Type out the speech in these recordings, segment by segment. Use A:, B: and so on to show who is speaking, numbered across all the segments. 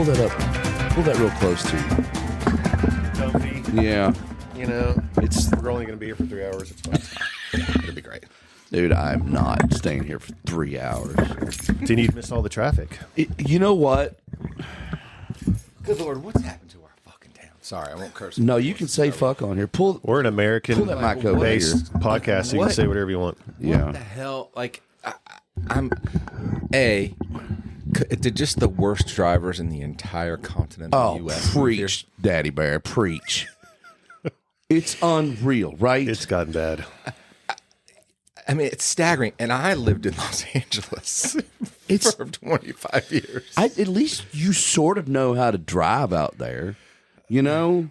A: that up. Pull that real close to you.
B: Comfy.
A: Yeah.
B: You know, we're only going to be here for 3 hours. It's fine. It'll be great.
A: Dude, I'm not staying here for 3 hours.
B: Didn't you miss all the traffic?
A: You know what?
C: Good Lord, what's happened to our fucking town? Sorry, I won't curse.
A: No, you can say fuck on here.
B: We're an American-based podcast, so you can say whatever you want.
A: Yeah.
C: What the hell? Like, they're just the worst drivers in the entire continent of the U.S.
A: Preach, Daddy Bear, preach. It's unreal, right?
B: It's gotten bad.
C: I mean, it's staggering. And I lived in Los Angeles for 25 years.
A: At least you sort of know how to drive out there, you know.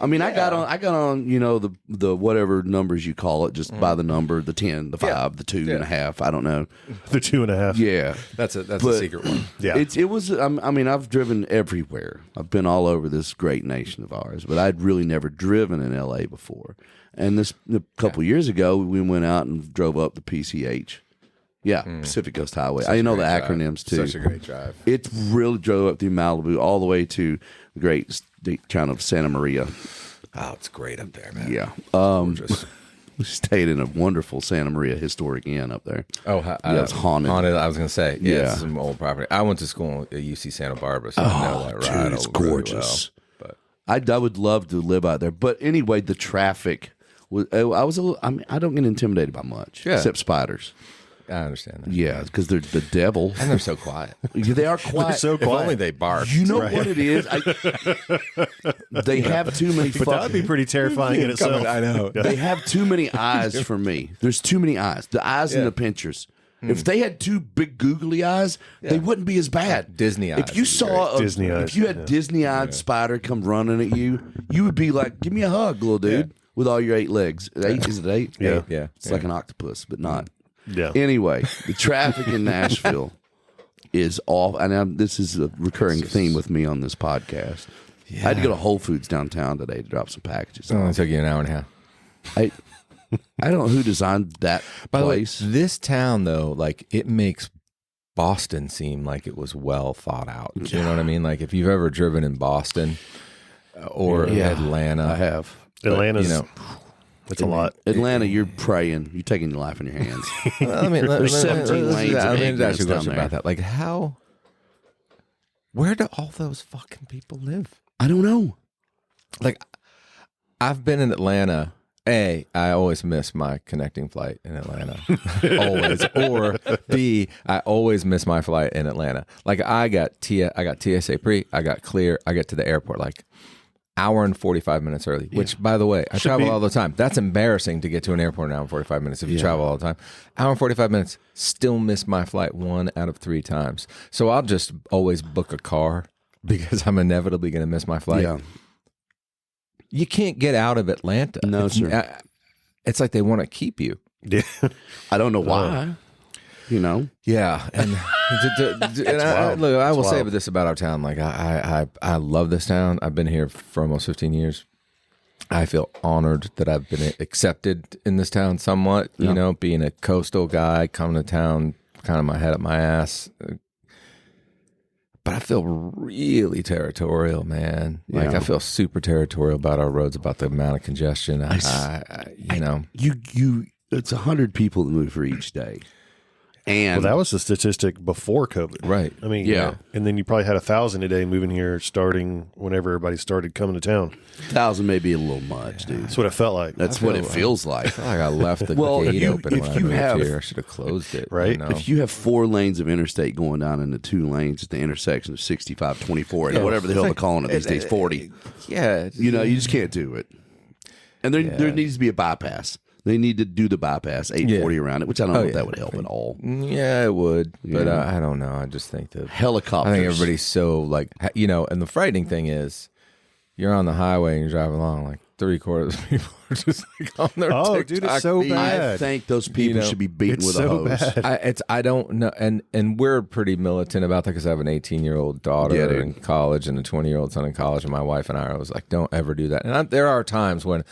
A: I mean, I got on, you know, the whatever numbers you call it, just by the number, the 10, the 5, the 2.5. I don't know.
B: The 2.5.
A: Yeah,
C: That's a secret one.
B: Yeah.
A: it was. I mean, I've driven everywhere. I've been all over this great nation of ours, but I'd really never driven in L.A. before. And a couple years ago, we went out and drove up the PCH. Yeah, Pacific Coast Highway. I know the acronyms too.
C: Such a great drive.
A: It really drove up through Malibu all the way to the great town of Santa Maria.
C: Oh, it's great up there, man.
A: Yeah.
C: Gorgeous.
A: We stayed in a wonderful Santa Maria historic inn up there.
C: Oh,
A: yeah, it's haunted.
C: Haunted. I was going to say,
A: Yeah.
C: it's some old property. I went to school at UC Santa Barbara, so I know that ride.
A: Dude, it's
C: really
A: gorgeous.
C: well, but
A: I would love to live out there, but anyway, the traffic was. I was a little. I mean, I don't get intimidated by much, except spiders.
C: I understand that.
A: Yeah, because they're the devil.
C: And they're so quiet.
A: They are quiet.
B: They're so
C: If
B: quiet.
C: only they bark.
A: You know what it is? They have too many.
B: But that would be pretty terrifying in itself.
C: I know.
A: They have too many eyes for me. There's too many eyes. The eyes and the pinchers. If they had two big googly eyes, they wouldn't be as bad.
C: Disney eyes
A: If you
C: would be
A: saw
B: Disney eyes,
A: if you had Disney-eyed spider come running at you, you would be like, "Give me a hug, little dude," with all your 8 legs. 8 is it 8?
B: Yeah.
C: Yeah.
A: It's like an octopus, but not.
B: Yeah.
A: Anyway, the traffic in Nashville is off, and this is a recurring theme with me on this podcast. I had to go to Whole Foods downtown today to drop some packages.
C: It only took you an hour and a half.
A: I don't know who designed that place.
C: By the way, this town, though, like, it makes Boston seem like it was well thought out. You know what I mean? Like, if you've ever driven in Boston or Atlanta.
A: I have.
B: Atlanta's,
C: you know,
B: it's a lot.
A: Atlanta, you're praying. You're taking your life in your hands.
C: There's
A: 17 lanes of
C: I mean,
A: ignorance
C: ask you a
A: down
C: question
A: there.
C: about that. Like, where do all those fucking people live?
A: I don't know.
C: Like, I've been in Atlanta. I always miss my connecting flight in Atlanta. Always. Or B, I always miss my flight in Atlanta. Like, I got TSA pre, I got clear, I get to the airport like hour and 45 minutes early, which, by the way, I travel all the time. That's embarrassing to get to an airport in an hour and 45 minutes if you travel all the time. Hour and 45 minutes, still miss my flight 1 out of 3 times. So I'll just always book a car because I'm inevitably going to miss my flight.
A: Yeah.
C: You can't get out of Atlanta.
A: No, sir.
C: It's like they want to keep you.
B: Yeah.
A: I don't know why. You know?
C: Yeah, and, look, I will say this about our town. Like, I love this town. I've been here for almost 15 years. I feel honored that I've been accepted in this town somewhat. You know, being a coastal guy, coming to town, kind of my head up my ass. But I feel really territorial, man. Like, I feel super territorial about our roads, about the amount of congestion. You know,
A: it's 100 people that move for each day. And
B: Well, that was the statistic before COVID.
C: right.
B: I mean,
A: Yeah.
B: And then you probably had 1,000 a day moving here starting whenever everybody started coming to town.
A: 1,000 may be a little much, dude.
B: That's what it felt like.
A: That's what it feels like.
C: I feel like I left the
A: Well,
C: gate
A: if you-
C: open
A: if
C: when I
A: you
C: moved
A: have-
C: here. I should have closed it.
B: Right?
C: You know?
A: If you have 4 lanes of interstate going down into 2 lanes at the intersection of 65, 24, and whatever the hell they're calling it these days, 40.
C: Yeah.
A: You know, you just can't do it. And there needs to be a bypass. They need to do the bypass, 840 around it, which I don't know if that would help at all.
C: Yeah, it would. But
A: Yeah.
C: I don't know. I just think that
A: Helicopters.
C: I think everybody's so like, you know, and the frightening thing is you're on the highway and you're driving along, like 3/4 of people are just like on their
B: Oh, dude, it's so
C: feed.
B: bad.
A: I think those people
C: know,
A: should be beaten
B: it's
A: with
B: so
A: a hose.
B: bad.
C: I don't know, and we're pretty militant about that because I have an 18-year-old daughter
A: Yeah, dude.
C: in college and a 20-year-old son in college, and my wife and I are always like, don't ever do that. And there are times when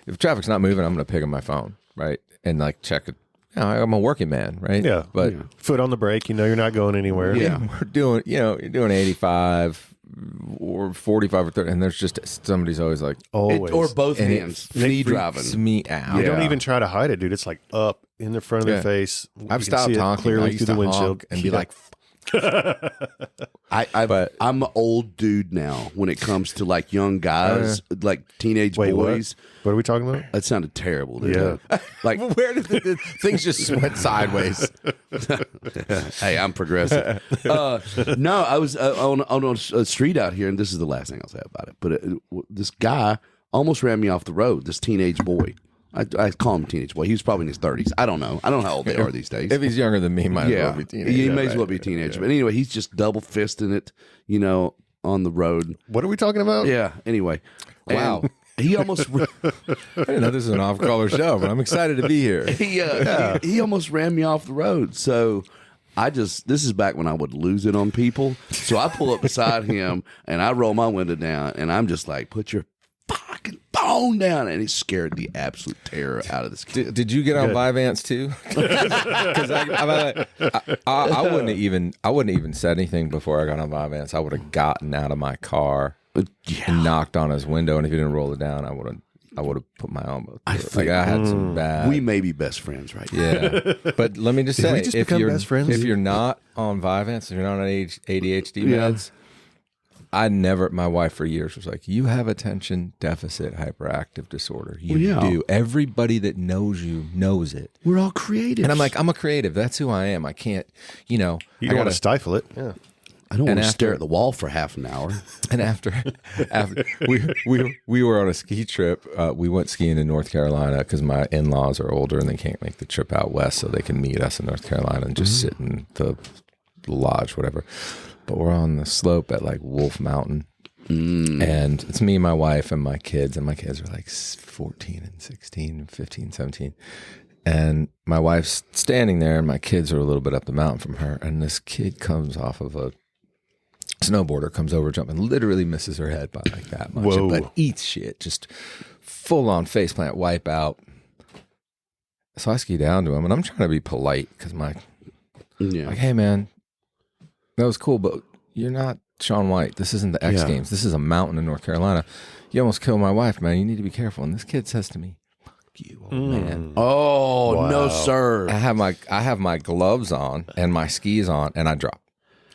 C: if traffic's not moving, I'm going to pick up my phone, right, and like check it. You know, I'm a working man, right?
B: Yeah.
C: But
B: Foot on the brake, you know you're not going anywhere.
A: Yeah.
C: we're doing, you know, you're doing 85, or 45 or 30, and there's just somebody's always like,
B: Always.
A: Or both
C: And it
A: hands, knee driving.
C: freaks me out.
B: You don't
A: Yeah.
B: even try to hide it, dude. It's like up in the front of their face. You
C: I've
B: can
C: stopped
B: see it
C: talking. I
B: clearly
C: used
B: through
C: to
B: the windshield
C: honk and be like,
A: But I'm an old dude now when it comes to like young guys, like teenage
B: Wait,
A: boys.
B: what are we talking about?
A: That sounded terrible, dude.
B: Yeah.
A: Like,
C: where did things just went sideways?
A: hey, I'm progressive. No, I was on a street out here, and this is the last thing I'll say about it. But this guy almost ran me off the road. This teenage boy. I call him teenage boy. He was probably in his 30s. I don't know how old they are these days.
C: If he's younger than me, he might as well be a teenager.
A: He may as well be a teenager. But anyway, he's just double fisting it, on the road.
B: What are we talking about?
A: Yeah. Anyway,
C: Wow.
A: And he almost
C: I didn't know this is an off-color show, but I'm excited to be here.
A: he almost ran me off the road. So this is back when I would lose it on people. So I pull up beside him and I roll my window down and I'm just like, put your fucking phone down. And it scared the absolute terror out of this kid.
C: Did you get on Vyvanse too? Because I wouldn't have even said anything before I got on Vyvanse. I would have gotten out of my car and knocked on his window, and if he didn't roll it down, I would have put my elbow through it. Like I had some bad.
A: We may be best friends right now.
C: Yeah, but let me just say,
B: we just
C: if
B: become
C: you're
B: best friends?
C: if you're not on Vyvanse, if you're not on ADHD meds, my wife for years was like, you have attention deficit hyperactive disorder. You do. Everybody that knows you knows it.
A: We're all creative.
C: And I'm like, I'm a creative. That's who I am. I can't,
B: You don't want to stifle it. Yeah.
A: I don't want to
C: after-
A: stare at the wall for half an hour.
C: And after we were on a ski trip, we went skiing in North Carolina because my in-laws are older and they can't make the trip out west, so they can meet us in North Carolina and just sit in the lodge, whatever. But we're on the slope at like Wolf Mountain, and it's me, my wife, and my kids. And my kids are like 14 and 16 and 15, 17. And my wife's standing there, and my kids are a little bit up the mountain from her. And this kid comes off of a snowboarder, comes over, jumping, literally misses her head by like that much.
B: Whoa.
C: But eats shit, just full on faceplant, wipe out. So I ski down to him, and I'm trying to be polite because like, hey man, that was cool, but you're not Shaun White. This isn't the X Games. This is a mountain in North Carolina. You almost killed my wife, man. You need to be careful. And this kid says to me, "Fuck you, old man."
A: Oh,
B: Wow.
A: no, sir.
C: I have my gloves on and my skis on, and I drop.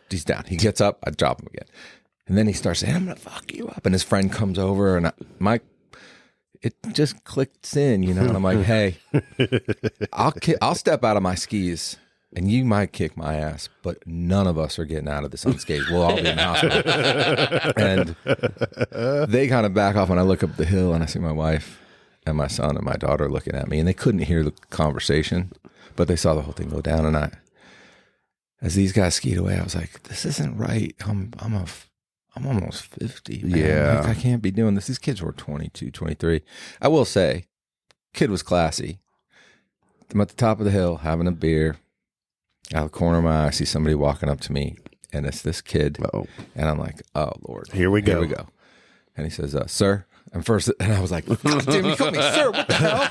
C: He's down. He gets up. I drop him again, and then he starts saying, "I'm gonna fuck you up." And his friend comes over, and it just clicks in, And I'm like, "Hey, I'll step out of my skis." And you might kick my ass, but none of us are getting out of this unscathed. We'll all be in the hospital. And they kind of back off, and I look up the hill, and I see my wife and my son and my daughter looking at me, and they couldn't hear the conversation, but they saw the whole thing go down. And as these guys skied away, I was like, "This isn't right. I'm almost 50. Man.
A: Yeah.
C: Like, I can't be doing this." These kids were 22, 23. I will say, kid was classy. I'm at the top of the hill having a beer. Out of the corner of my eye, I see somebody walking up to me, and it's this kid.
A: Uh-oh.
C: And I'm like, "Oh, Lord.
B: Here we go.
C: And he says, "Sir." And I was like, "God damn, you call me sir. What the hell?"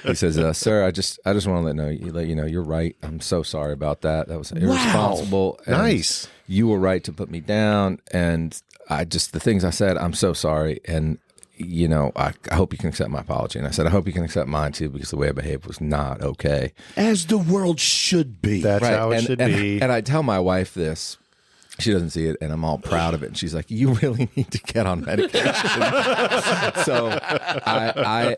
C: He says, "Sir, I just want to let you know, you're right. I'm so sorry about that. That was irresponsible. And
B: Nice.
C: You were right to put me down. And the things I said, I'm so sorry. And I hope you can accept my apology." And I said, "I hope you can accept mine too, because the way I behaved was not okay."
A: As the world should be.
B: That's how it should be.
C: And I tell my wife this. She doesn't see it, and I'm all proud of it. And she's like, "You really need to get on medication." So I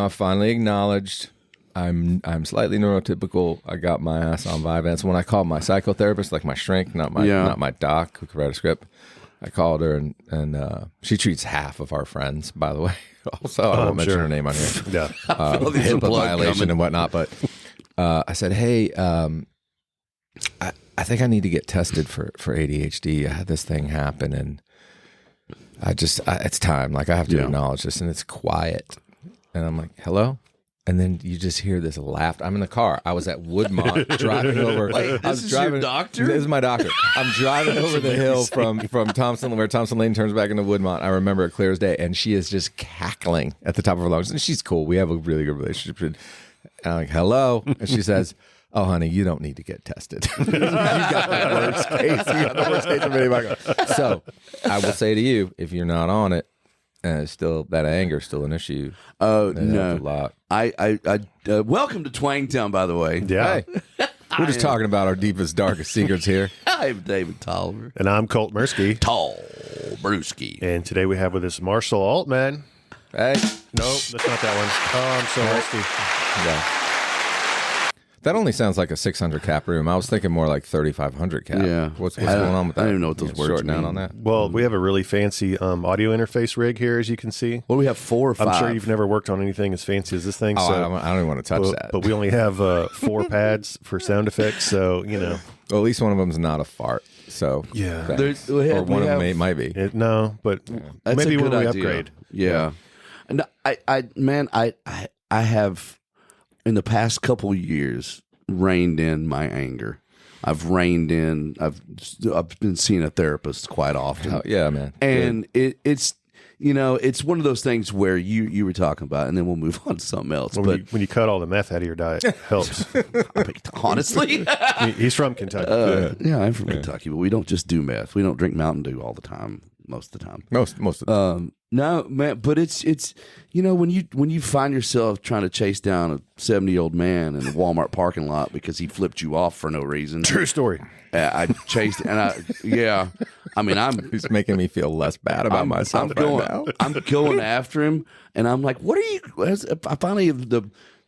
C: finally acknowledged I'm slightly neurotypical. I got my ass on Vyvanse. When I called my psychotherapist, like my shrink, not my doc who could write a script, I called her, and she treats half of our friends, by the way. Also, I won't mention her name on here.
B: Yeah.
C: HIPAA violation and whatnot. But I said, "Hey, I think I need to get tested for ADHD. I had this thing happen, and it's time. Like, I have to acknowledge this." And it's quiet, and I'm like, "Hello." And then you just hear this laugh. I'm in the car. I was at Woodmont driving over.
A: Wait, this is your doctor?
C: This is my doctor. I'm driving over the hill from Thompson, where Thompson Lane turns back into Woodmont. I remember it clear as day. And she is just cackling at the top of her lungs. And she's cool. We have a really good relationship. And I'm like, "Hello." And she says, oh, honey, you don't need to get tested. You got the worst case. You got the worst case of anybody. So I will say to you, if you're not on it, and it's still that anger is still an issue.
A: Oh
C: That
A: no!
C: helps a lot.
A: I welcome to Twangtown, by the way.
B: Yeah.
C: Hey, we're just talking about our deepest, darkest secrets here.
A: I'm David Tolliver.
B: And I'm Colt Mirsky.
A: Tall Brewski.
B: And today we have with us Marshall Altman.
C: Hey,
B: No, that's not that one. Oh, I'm so rusty.
C: yeah. That only sounds like a 600 cap room. I was thinking more like 3,500 cap.
A: Yeah.
C: What's going on with that?
A: I don't even know what those words
C: shorten down
A: mean.
C: on that.
B: Well, we have a really fancy audio interface rig here, as you can see.
A: Well, we have 4 or 5.
B: I'm sure you've never worked on anything as fancy as this thing.
C: Oh,
B: so,
C: I don't even want to touch that.
B: But we only have 4 pads for sound effects, so, you know.
C: Well, at least one of them's not a fart. So
B: Yeah.
C: thanks.
A: We have-
C: or one
A: we
C: of them
A: have-
C: might be.
B: No, but
A: That's
B: maybe
A: a
B: when
A: good
B: we
A: idea.
B: upgrade.
A: Yeah. And I have in the past couple of years reined in my anger. I've been seeing a therapist quite often.
C: Oh, yeah, man.
A: And it's it's one of those things where you were talking about, and then we'll move on to something else.
B: Well, when you cut all the meth out of your diet, it helps.
A: Honestly,
B: He's from Kentucky.
A: yeah, I'm from Kentucky, but we don't just do meth. We don't drink Mountain Dew all the time. Most of the time.
C: Most of the
A: No, man, but it's when you find yourself trying to chase down a 70-year-old man in a Walmart parking lot because he flipped you off for no reason.
B: True story.
A: I chased and I'm
C: He's making me feel less bad about myself now.
A: I'm going after him, and I'm like, what are you? I finally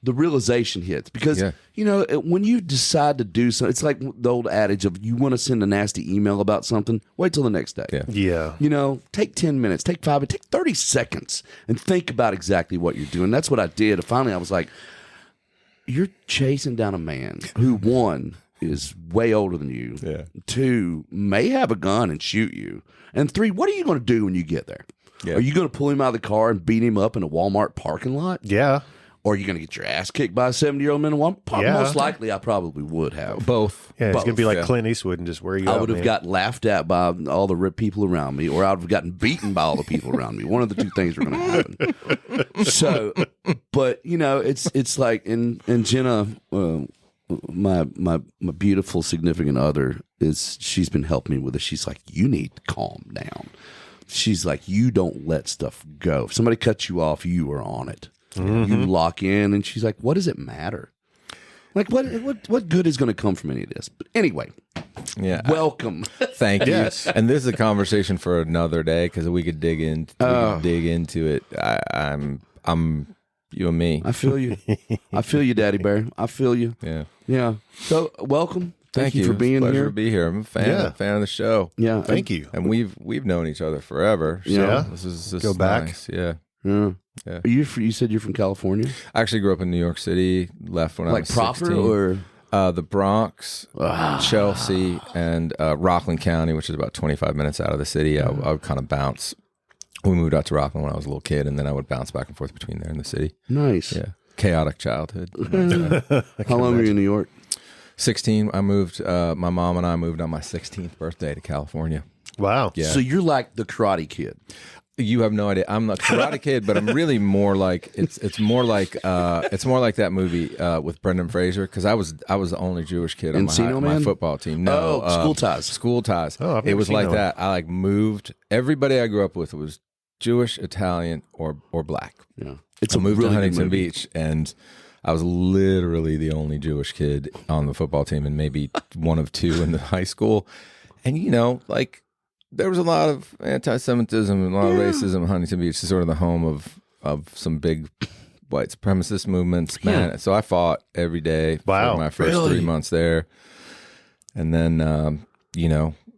A: the realization hits because when you decide to do something, it's like the old adage of you want to send a nasty email about something, wait till the next day.
B: Yeah.
A: Take 10 minutes, take 5, take 30 seconds, and think about exactly what you're doing. That's what I did. Finally, I was like, you're chasing down a man who, 1, is way older than you.
C: Yeah.
A: 2, may have a gun and shoot you. And 3, what are you going to do when you get there?
C: Yeah.
A: Are you going to pull him out of the car and beat him up in a Walmart parking lot?
B: Yeah.
A: Or are you going to get your ass kicked by a 70-year-old man in one?
B: Yeah.
A: Most likely, I probably would have.
C: Both.
B: Yeah, it's going to be like
C: yeah.
B: Clint Eastwood and just wear you
A: I
B: out,
A: would have
B: man.
A: got laughed at by all the people around me, or I would have gotten beaten by all the people around me. One of the two things were going to happen. So, but it's like, and Jenna, my beautiful significant other, she's been helping me with it. She's like, you need to calm down. She's like, you don't let stuff go. If somebody cuts you off, you are on it. Mm-hmm. You lock in, and she's like, what does it matter? Like, what good is going to come from any of this? But anyway, welcome.
C: Thank you.
B: Yes.
C: And this is a conversation for another day because we could dig into it. I'm you and me.
A: I feel you. I feel you, Daddy Bear. I feel you.
C: Yeah.
A: Yeah. So, welcome. Thank you
C: It's
A: for
C: a
A: being
C: pleasure
A: here.
C: to be here. I'm a fan of the show.
A: Yeah.
B: Thank you.
C: And we've known each other forever. So
B: Yeah.
C: This is
B: Go back.
C: nice. Yeah.
A: Yeah.
C: Yeah.
A: You said you're from California?
C: I actually grew up in New York City. Left when I
A: Like
C: was
A: proper
C: 16.
A: or?
C: The Bronx, Chelsea, and Rockland County, which is about 25 minutes out of the city. I would kind of bounce. We moved out to Rockland when I was a little kid, and then I would bounce back and forth between there and the city.
A: Nice.
C: Yeah. Chaotic childhood.
A: How long were you in New York?
C: 16, I moved, my mom and I moved on my 16th birthday to California.
B: Wow.
C: Yeah.
A: So you're like the Karate Kid.
C: You have no idea. I'm the Karate Kid, but I'm really more like it's more like that movie with Brendan Fraser because I was the only Jewish kid on
A: Encino
C: my
A: Man?
C: football team. No,
A: School Ties.
C: School Ties.
B: Oh, I've
C: it
B: never
C: was
B: seen
C: like
B: that
C: that. I moved. Everybody I grew up with was Jewish, Italian, or black.
A: Yeah. It's
C: I
A: a
C: moved
A: really
C: to
A: good
C: Huntington
A: movie.
C: Beach, and I was literally the only Jewish kid on the football team, and maybe one of 2 in the high school. And there was a lot of anti-Semitism and a lot of racism in Huntington Beach. It's sort of the home of some big white supremacist movements. Man, so I fought every day
B: Wow.
C: for my first 3 months there. And then,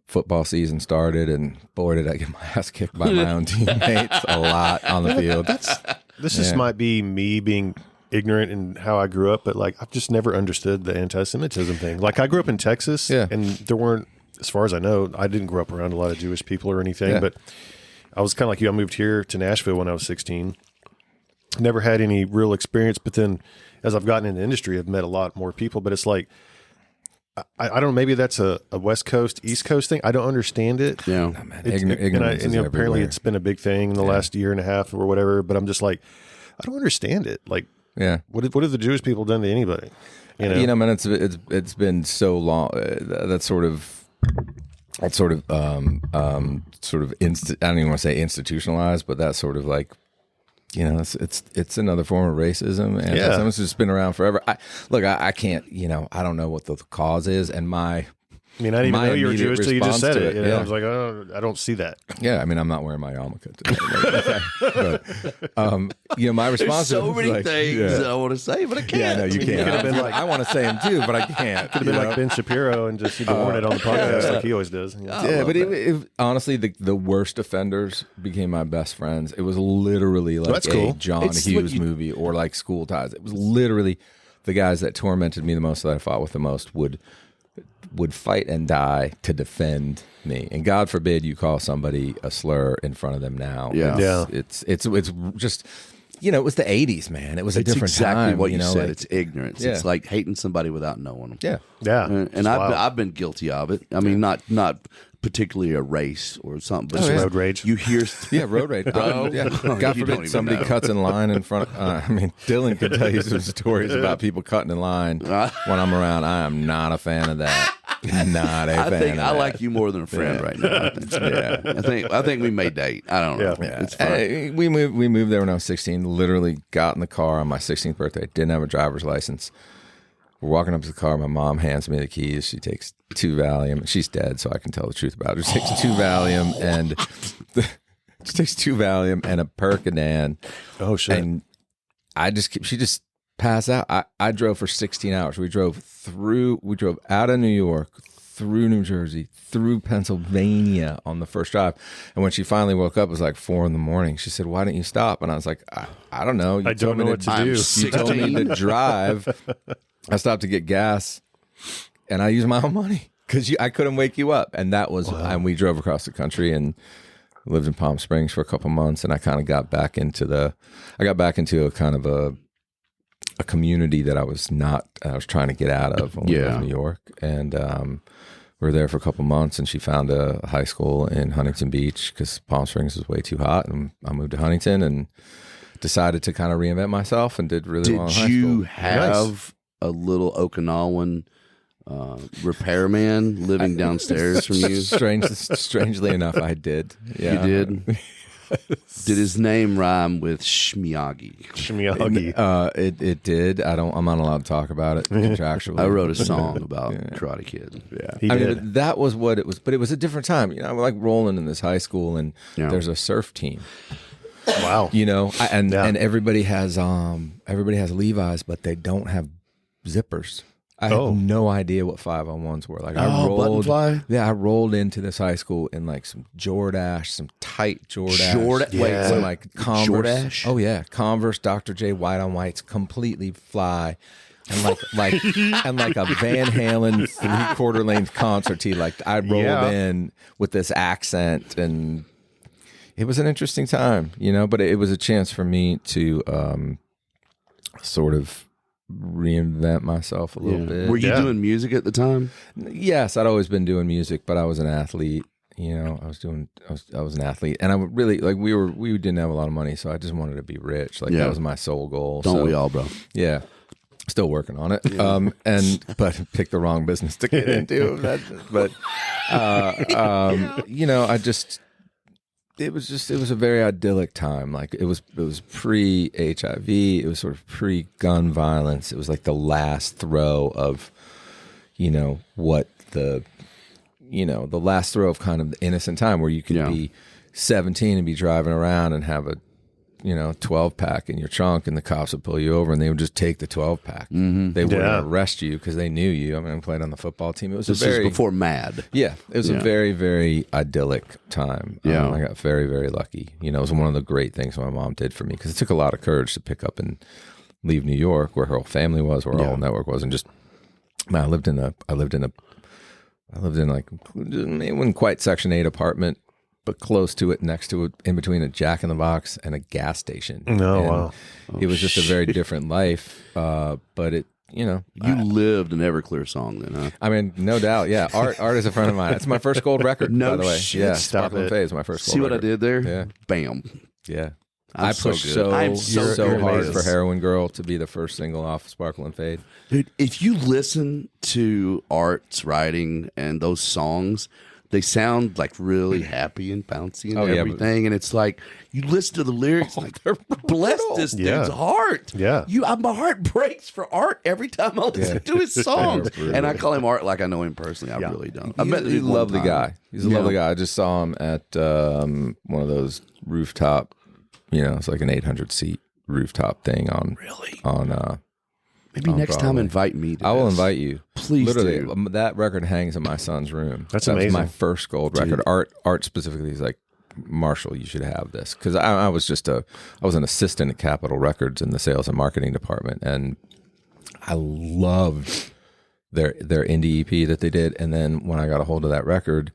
C: football season started, and boy, did I get my ass kicked by my own teammates a lot on the field.
B: This just might be me being ignorant in how I grew up, but like I've just never understood the anti-Semitism thing. Like I grew up in Texas, and there weren't, as far as I know, I didn't grow up around a lot of Jewish people or anything, but I was kind of like you. I moved here to Nashville when I was 16. Never had any real experience, but then as I've gotten in the industry, I've met a lot more people, but it's like, I don't know, maybe that's a West Coast, East Coast thing. I don't understand it.
A: Yeah.
C: Oh, man,
B: It's-
C: ignorance is
B: apparently
C: everywhere.
B: it's been a big thing in the last year and a half or whatever, but I'm just like, I don't understand it. Like,
C: Yeah.
B: what have the Jewish people done to anybody?
C: You know, man, it's been so long. That sort of I don't even want to say institutionalized, but that sort of like, you know, it's another form of racism, and it's just been around forever. I can't, you know, I don't know what the cause is, and I mean, I didn't even know you were Jewish till you just said it. You know? I was like, oh, I don't see that. Yeah, I mean, I'm not wearing my yarmulke today. But, you know, my response
A: There's so many
C: like,
A: things I want to say, but I can't.
C: Yeah, no, you can't. I want to say them too, but I can't.
B: Could have been like Ben Shapiro and just worn it on the podcast like he always does.
C: Yeah, but honestly, the worst offenders became my best friends. It was literally like a John Hughes movie or like School Ties. It was literally the guys that tormented me the most, that I fought with the most, would fight and die to defend me. And God forbid you call somebody a slur in front of them now.
A: Yeah.
C: It's just, you know, it was the 80s, man. It was a different
A: time. Exactly what you said.
C: Like,
A: it's ignorance. Yeah. It's like hating somebody without knowing them.
C: Yeah.
B: Yeah.
A: And I've been guilty of it. I mean, not particularly a race or something, but
B: road rage.
A: You hear,
C: road rage. God forbid somebody cuts in line in front. I mean, Dylan could tell you some stories about people cutting in line when I'm around. I am not a fan of that. Not a fan.
A: I think
C: of
A: I
C: that.
A: like you more than a friend right now. I think we may date. I don't know.
C: Yeah.
A: It's fun.
C: We moved there when I was 16. Literally got in the car on my 16th birthday. Didn't have a driver's license. We're walking up to the car. My mom hands me the keys. She takes 2 Valium. She's dead, so I can tell the truth about her. She takes 2 Valium and she takes 2 Valium and a Percodan.
B: Oh shit!
C: And she just passed out. I drove for 16 hours. We drove out of New York, through New Jersey, through Pennsylvania on the first drive. And when she finally woke up, it was like 4 a.m. She said, "Why didn't you stop?" And I was like, I don't know.
B: I don't know what to do.
C: You told me to drive. I stopped to get gas, and I used my own money because I couldn't wake you up. And that was, and we drove across the country and lived in Palm Springs for a couple months. And I kind of got back into a kind of a community that I was trying to get out of when we lived in New York. And we were there for a couple months, and she found a high school in Huntington Beach because Palm Springs was way too hot. And I moved to Huntington and decided to kind of reinvent myself and did really well in high school.
A: Did you have a little Okinawan repairman living downstairs from you?
C: Strangely enough, I did. Yeah.
A: You did? Did his name rhyme with Shmiyagi?
C: It did. I'm not allowed to talk about it contractually.
A: I wrote a song about Karate Kid.
C: Yeah, but that was what it was. But it was a different time. You know, I'm like rolling in this high school, and there's a surf team.
B: Wow.
C: You know, and everybody has Levi's, but they don't have zippers. I had no idea what 501s were. Like
A: button fly?
C: Yeah, I rolled into this high school in like some Jordache, some tight Jordache.
A: Wait,
C: some like Converse.
A: Jordache?
C: Oh yeah, Converse, Dr. J, white on whites, completely fly. And like a Van Halen 3/4 length concert tee. Like I rolled in with this accent, and it was an interesting time, you know. But it was a chance for me to sort of reinvent myself a little bit.
A: Were you doing music at the time?
C: Yes, I'd always been doing music, but I was an athlete. You know, I was an athlete, and I would really like we didn't have a lot of money, so I just wanted to be rich. Like that was my sole goal.
A: Don't we all, bro?
C: Yeah. Still working on it, but picked the wrong business to get into. You know, it was a very idyllic time. Like it was pre-HIV. It was sort of pre-gun violence. It was like the last throw of, you know, the last throw of kind of the innocent time where you could be 17 and be driving around and have a 12-pack in your trunk, and the cops would pull you over and they would just take the 12-pack. Mm-hmm. They wouldn't arrest you because they knew you. I mean, I played on the football team. It was
A: this is before MAD.
C: Yeah, it was a very, very idyllic time. I got very, very lucky. You know, it was one of the great things my mom did for me because it took a lot of courage to pick up and leave New York, where her whole family was, where our whole network was, and just man, I lived in like it wasn't quite Section 8 apartment, but close to it, next to it, in between a Jack in the Box and a gas station.
B: Wow.
C: It was just a very different life, but it, you know.
A: You lived an Everclear song then, huh?
C: I mean, no doubt, yeah. Art is a friend of mine. It's my first gold record, by the way.
A: Shit,
C: yeah,
A: stop
C: Sparkling
A: it.
C: Phase, my first gold
A: See
C: record.
A: what I did there?
C: Yeah.
A: Bam.
C: Yeah. I pushed so hard for Heroin Girl to be the first single off Sparkle and Fade.
A: Dude, if you listen to Art's writing and those songs, they sound like really happy and bouncy and everything. And it's like, you listen to the lyrics, like, bless this dude's heart.
B: Yeah.
A: My heart breaks for Art every time I listen to his songs. And I call him Art like I know him personally. I really don't.
C: He's a lovely guy. He's a lovely guy. I just saw him at one of those rooftop, it's like an 800-seat rooftop thing on
A: maybe next
C: Broadway.
A: time invite me to
C: I will invite you.
A: Please
C: Literally,
A: do.
C: that record hangs in my son's room.
B: That's
C: that
B: amazing.
C: Was my first gold record. Art specifically is like, Marshall, you should have this. Because I was an assistant at Capitol Records in the sales and marketing department, and I loved their indie EP that they did. And then when I got a hold of that record,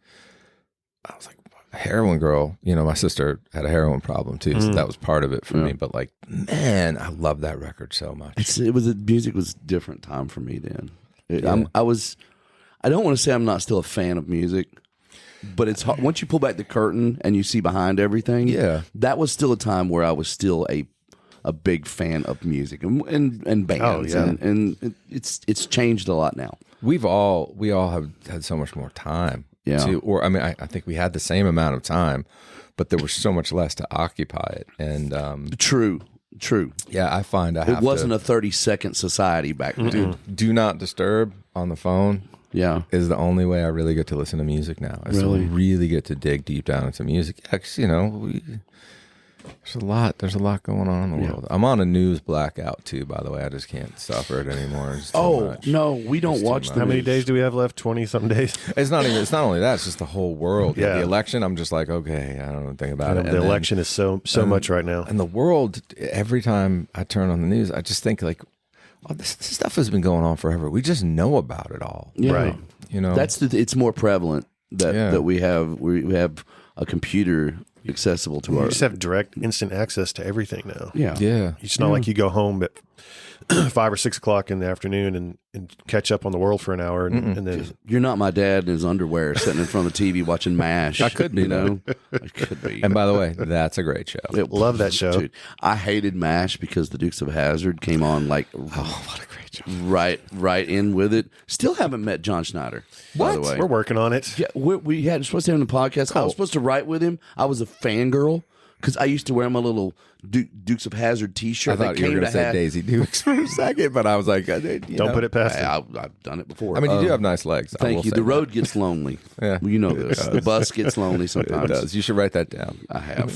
C: I was like, Heroin Girl, my sister had a heroin problem too, so that was part of it for me. But like, man, I love that record so much.
A: Music was a different time for me then. I don't want to say I'm not still a fan of music, but it's hard. Once you pull back the curtain and you see behind everything. Yeah, that was still a time where I was still a big fan of music and bands. And it's changed a lot now.
C: We all have had so much more time. Yeah. I think we had the same amount of time, but there was so much less to occupy it. And
A: True.
C: Yeah, I find
A: it wasn't a 30-second society back then.
C: Dude, do not disturb on the phone. Yeah, is the only way I really get to listen to music now. I really get to dig deep down into music. Because, there's a lot going on in the world. I'm on a news blackout too, by the way. I just can't suffer it anymore.
A: No, we don't watch them.
B: How many days do we have left? 20-something days?
C: It's not only that, it's just the whole world. Yeah. The election, I'm just like, okay, I don't know anything about it.
B: The election is so much right now.
C: And the world, every time I turn on the news, I just think like, this stuff has been going on forever. We just know about it all.
A: Yeah. Right. It's more prevalent that we have a computer accessible to
B: You just have direct, instant access to everything now.
C: Yeah.
B: It's not like you go home at 5 or 6 o'clock in the afternoon and catch up on the world for an hour and then
A: you're not my dad in his underwear sitting in front of the TV watching MASH.
C: I could be,
A: I could be.
C: And by the way, that's a great show.
B: Love that show.
A: Dude, I hated MASH because the Dukes of Hazzard came on like
C: what a great show.
A: Right in with it. Still haven't met John Schneider.
B: What?
A: By the way.
B: We're working on it.
A: Yeah, we had supposed to have him on the podcast. I was supposed to write with him. I was a fangirl because I used to wear my little Dukes of Hazzard T-shirt.
C: I thought you were going to say Daisy Dukes for a second, but I was like,
B: don't put it past him.
A: I've done it before.
C: I mean, you do have nice legs.
A: Thank you. The road gets lonely. Yeah, well, you know this. The bus gets lonely sometimes.
C: It does. You should write that down.
A: I have.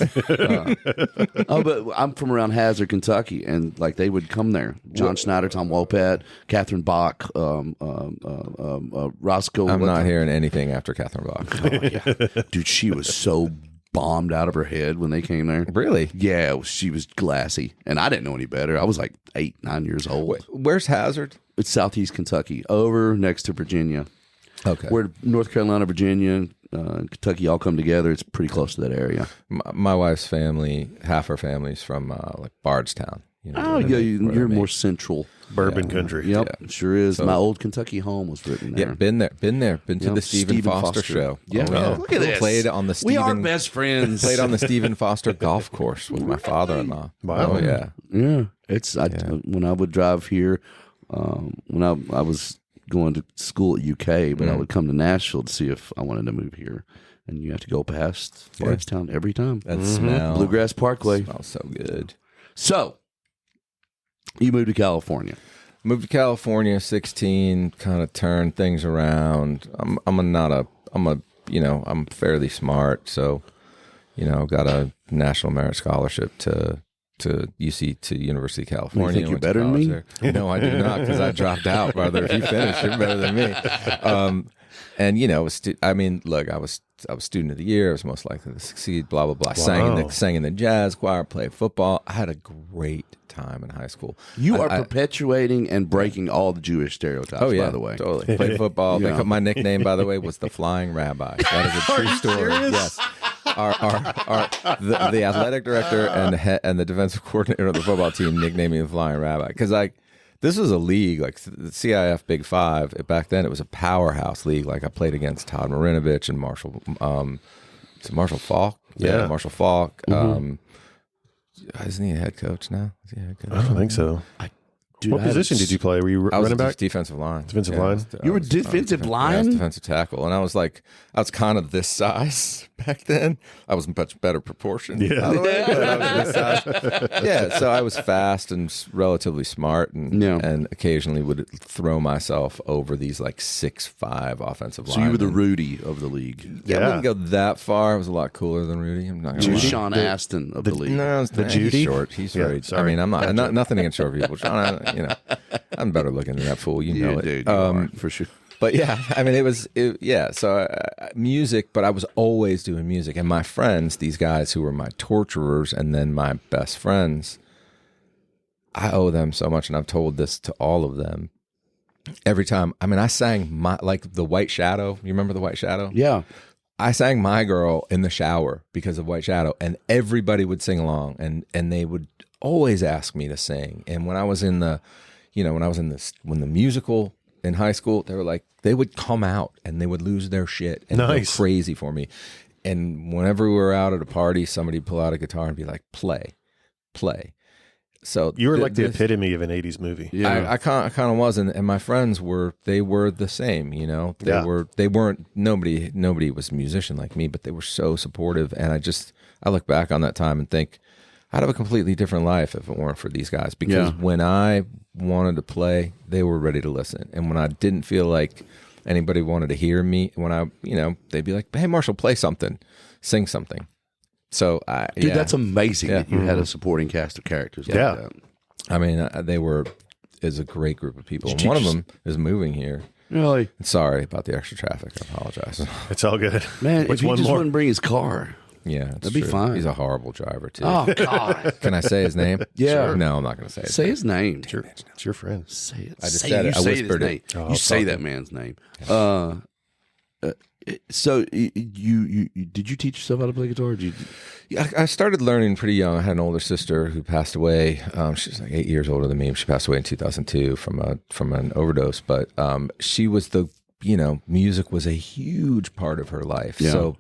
A: But I'm from around Hazard, Kentucky, and like they would come there. John Schneider, Tom Wopat, Catherine Bach, Roscoe.
C: I'm not hearing anything after Catherine Bach.
A: Oh, yeah. Dude, she was so bombed out of her head when they came there.
C: Really?
A: Yeah, she was glassy, and I didn't know any better. I was like 8, 9 years old.
C: Where's Hazard?
A: It's southeast Kentucky, over next to Virginia.
C: Okay.
A: Where North Carolina, Virginia, and Kentucky all come together. It's pretty close to that area.
C: My wife's family, half her family's from like Bardstown.
A: You're more central.
B: Bourbon country.
A: Yep, sure is. So, my old Kentucky home was written there.
C: Yeah, been there. Been to the Stephen Foster show.
A: Yeah. Look at this.
C: Played on the
A: we are best friends.
C: Played on the Stephen Foster golf course with my father-in-law.
B: Wow.
C: Oh, yeah.
A: Yeah. When I would drive here, when I was going to school at UK, but I would come to Nashville to see if I wanted to move here. And you have to go past Bardstown every time.
C: That smell.
A: Bluegrass Parkway.
C: Smells so good.
A: So, you moved to California.
C: Moved to California, 16, kind of turned things around. I'm fairly smart, so, got a National Merit Scholarship to University of California.
A: You think you're better than me?
C: There. No, I do not, because I dropped out, brother. If you finish, you're better than me. I was student of the year. I was most likely to succeed, blah, blah, blah.
B: Wow.
C: Sang in the jazz choir, played football. I had a great time in high school.
A: You are perpetuating and breaking all the Jewish stereotypes, by the way.
C: Totally. Played football. Yeah. My nickname, by the way, was the Flying Rabbi. That is a true story. Yes. The athletic director and the defensive coordinator of the football team nicknamed me the Flying Rabbi because this was a league, like the CIF Big Five. Back then, it was a powerhouse league. Like I played against Todd Marinovich and Marshall Falk.
B: Yeah.
C: Marshall Falk. Isn't he a head coach now? Is he a head coach?
B: I don't think so.
A: Dude,
B: what position did you play? Were you
C: I was
B: running back?
C: Defensive line.
B: Defensive line?
A: You were defensive line?
C: Yeah, I was defensive tackle. And I was kind of this size back then. I was much better proportioned, by the way, but I was this size. Yeah, so I was fast and relatively smart and occasionally would throw myself over these 6'5" offensive linemen.
A: So you were the Rudy of the league.
C: Yeah, I wouldn't go that far. I was a lot cooler than Rudy. I'm not
A: You
C: going
A: were
C: to
A: Sean Astin of the league.
C: No,
B: Judy?
C: He's short. He's very.
B: Sorry.
C: I mean, I'm not nothing against short people. Sean, I'm better looking than that fool. You know it,
A: dude. You are, for sure.
C: But yeah, I mean, So music, but I was always doing music, and my friends, these guys who were my torturers, and then my best friends, I owe them so much, and I've told this to all of them. Every time, I mean, I sang the White Shadow. You remember the White Shadow?
A: Yeah.
C: I sang My Girl in the shower because of White Shadow, and everybody would sing along, and they would always ask me to sing. And when I was in the musical in high school, they would come out and they would lose their shit and go crazy for me. And whenever we were out at a party, somebody would pull out a guitar and be like, play. So
B: you were the epitome of an 80s movie.
C: Yeah. I kind of was, and my friends were the same, They weren't, nobody was a musician like me, but they were so supportive. And I look back on that time and think, I'd have a completely different life if it weren't for these guys, because when I wanted to play, they were ready to listen. And when I didn't feel like anybody wanted to hear me, they'd be like, hey, Marshall, play something, sing something. So,
A: dude, that's amazing that you had a supporting cast of characters like that.
C: I mean, is a great group of people. And one of them is moving here.
A: Really?
C: Sorry about the extra traffic. I apologize.
B: It's all good.
A: Man, if he just wouldn't bring his car.
C: Yeah,
A: that'd be fine.
C: He's a horrible driver, too.
A: Oh, God.
C: Can I say his name?
A: Yeah.
C: Sure. No, I'm not going to say it.
A: Say his name.
B: It's your friend.
A: Say it.
C: I just said it. I whispered it.
A: You say that man's name. So you did you teach yourself how to play guitar?
C: I started learning pretty young. I had an older sister who passed away. She's 8 years older than me. She passed away in 2002 from an overdose. But she was music was a huge part of her life. Yeah. So,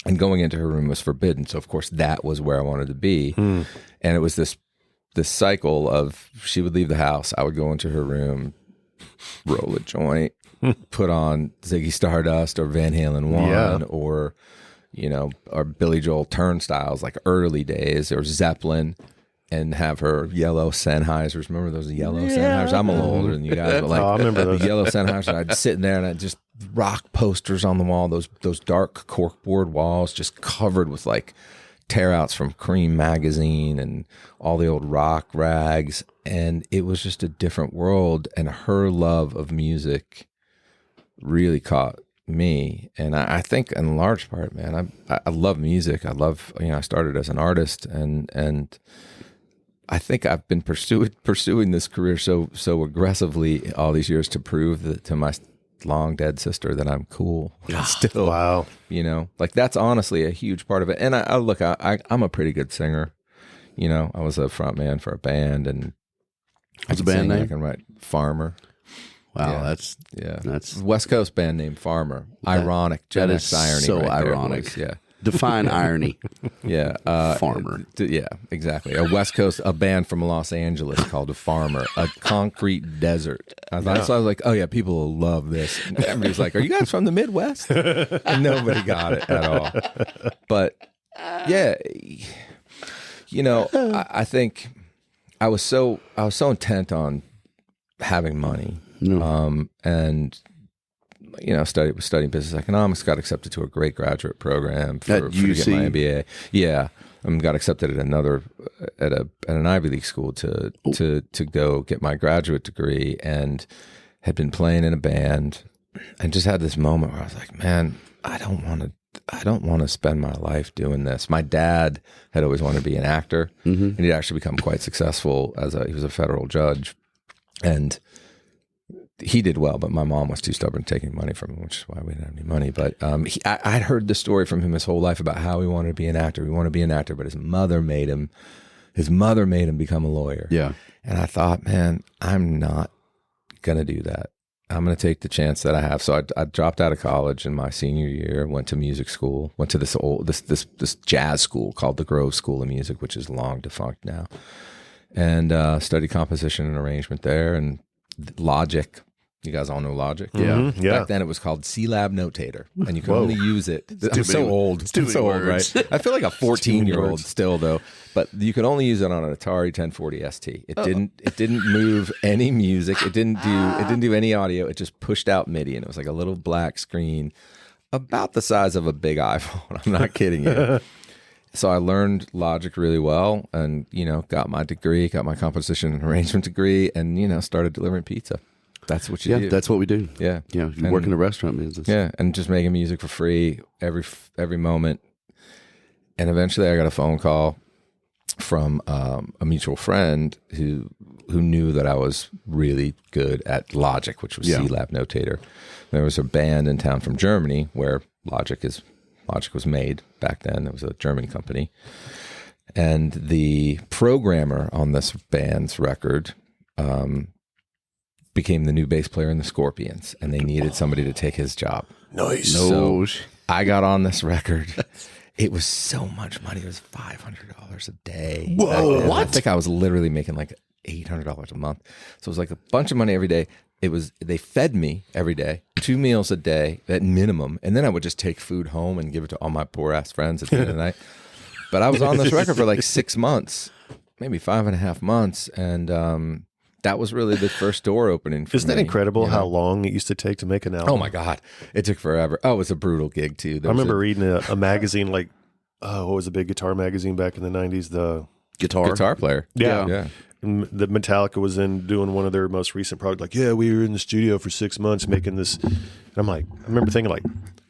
C: and going into her room was forbidden. So of course that was where I wanted to be. And it was this cycle of, she would leave the house, I would go into her room, roll a joint, put on Ziggy Stardust or Van Halen 1 or Billy Joel Turnstiles, like early days, or Zeppelin, and have her yellow Sennheisers. Remember those yellow Sennheisers? I'm a little older than you guys, but
B: I remember those.
C: The yellow Sennheisers. I'd sit in there and I'd just rock posters on the wall, those dark corkboard walls just covered with tear-outs from Cream magazine and all the old rock rags. And it was just a different world, and her love of music really caught me. And I think in large part, man, I love music. I love, I started as an artist, and I think I've been pursuing this career so aggressively all these years to prove to my long dead sister that I'm cool still.
B: Wow.
C: That's honestly a huge part of it. And I'm a pretty good singer. I was a front man for a band, and
A: what's the band name?
C: I can write Farmer.
A: Wow,
C: that's West Coast band name Farmer. Ironic.
A: That is
C: irony.
A: So
C: right
A: ironic.
C: There, yeah.
A: Define irony.
C: Yeah.
A: Farmer.
C: Yeah, exactly. A band from Los Angeles called Farmer, a concrete desert. So I was like, oh yeah, people will love this. And everybody's like, are you guys from the Midwest? And nobody got it at all. But yeah, I think I was so intent on having money. And was studying business economics, got accepted to a great graduate program to get my MBA. Yeah, got accepted at an Ivy League school to go get my graduate degree, and had been playing in a band, and just had this moment where I was like, man, I don't want to spend my life doing this. My dad had always wanted to be an actor, and he'd actually become quite successful he was a federal judge, and he did well, but my mom was too stubborn to take any money from him, which is why we didn't have any money. But I'd heard the story from him his whole life about how he wanted to be an actor. He wanted to be an actor, but his mother made him become a lawyer.
A: Yeah.
C: And I thought, man, I'm not going to do that. I'm going to take the chance that I have. So I dropped out of college in my senior year, went to music school, went to this jazz school called the Grove School of Music, which is long defunct now, and studied composition and arrangement there, and Logic. You guys all know Logic?
B: Yeah.
C: Back then it was called C-Lab Notator, and you could only use it. I'm so old. I'm so old, right? I feel like a 14-year-old still, though. But you could only use it on an Atari 1040 ST. It didn't move any music. It didn't do any audio. It just pushed out MIDI, and it was like a little black screen about the size of a big iPhone. I'm not kidding you. So I learned Logic really well, and got my degree, got my composition and arrangement degree, and started delivering pizza. That's what you do.
A: That's what we do.
C: Yeah.
A: You work in a restaurant business.
C: Yeah, and just making music for free every moment. And eventually I got a phone call from a mutual friend who knew that I was really good at Logic, which was C-Lab Notator. There was a band in town from Germany where Logic was made back then. It was a German company. And the programmer on this band's record became the new bass player in the Scorpions, and they needed somebody to take his job.
B: Nice.
C: So I got on this record. It was so much money. It was $500 a day.
B: Whoa,
C: what? I think I was literally making like $800 a month. So it was like a bunch of money every day. They fed me every day, 2 meals a day at minimum, and then I would just take food home and give it to all my poor ass friends at the end of the night. But I was on this record for like 6 months, maybe 5.5 months, and that was really the first door opening for me.
B: Isn't that incredible how long it used to take to make an album?
C: Oh my God. It took forever. Oh, it was a brutal gig too.
B: I remember reading a magazine like, what was a big guitar magazine back in the 90s? The
C: Guitar Player.
B: Yeah. And the Metallica was in doing one of their most recent projects. Like, we were in the studio for 6 months making this. And I'm like, I remember thinking like,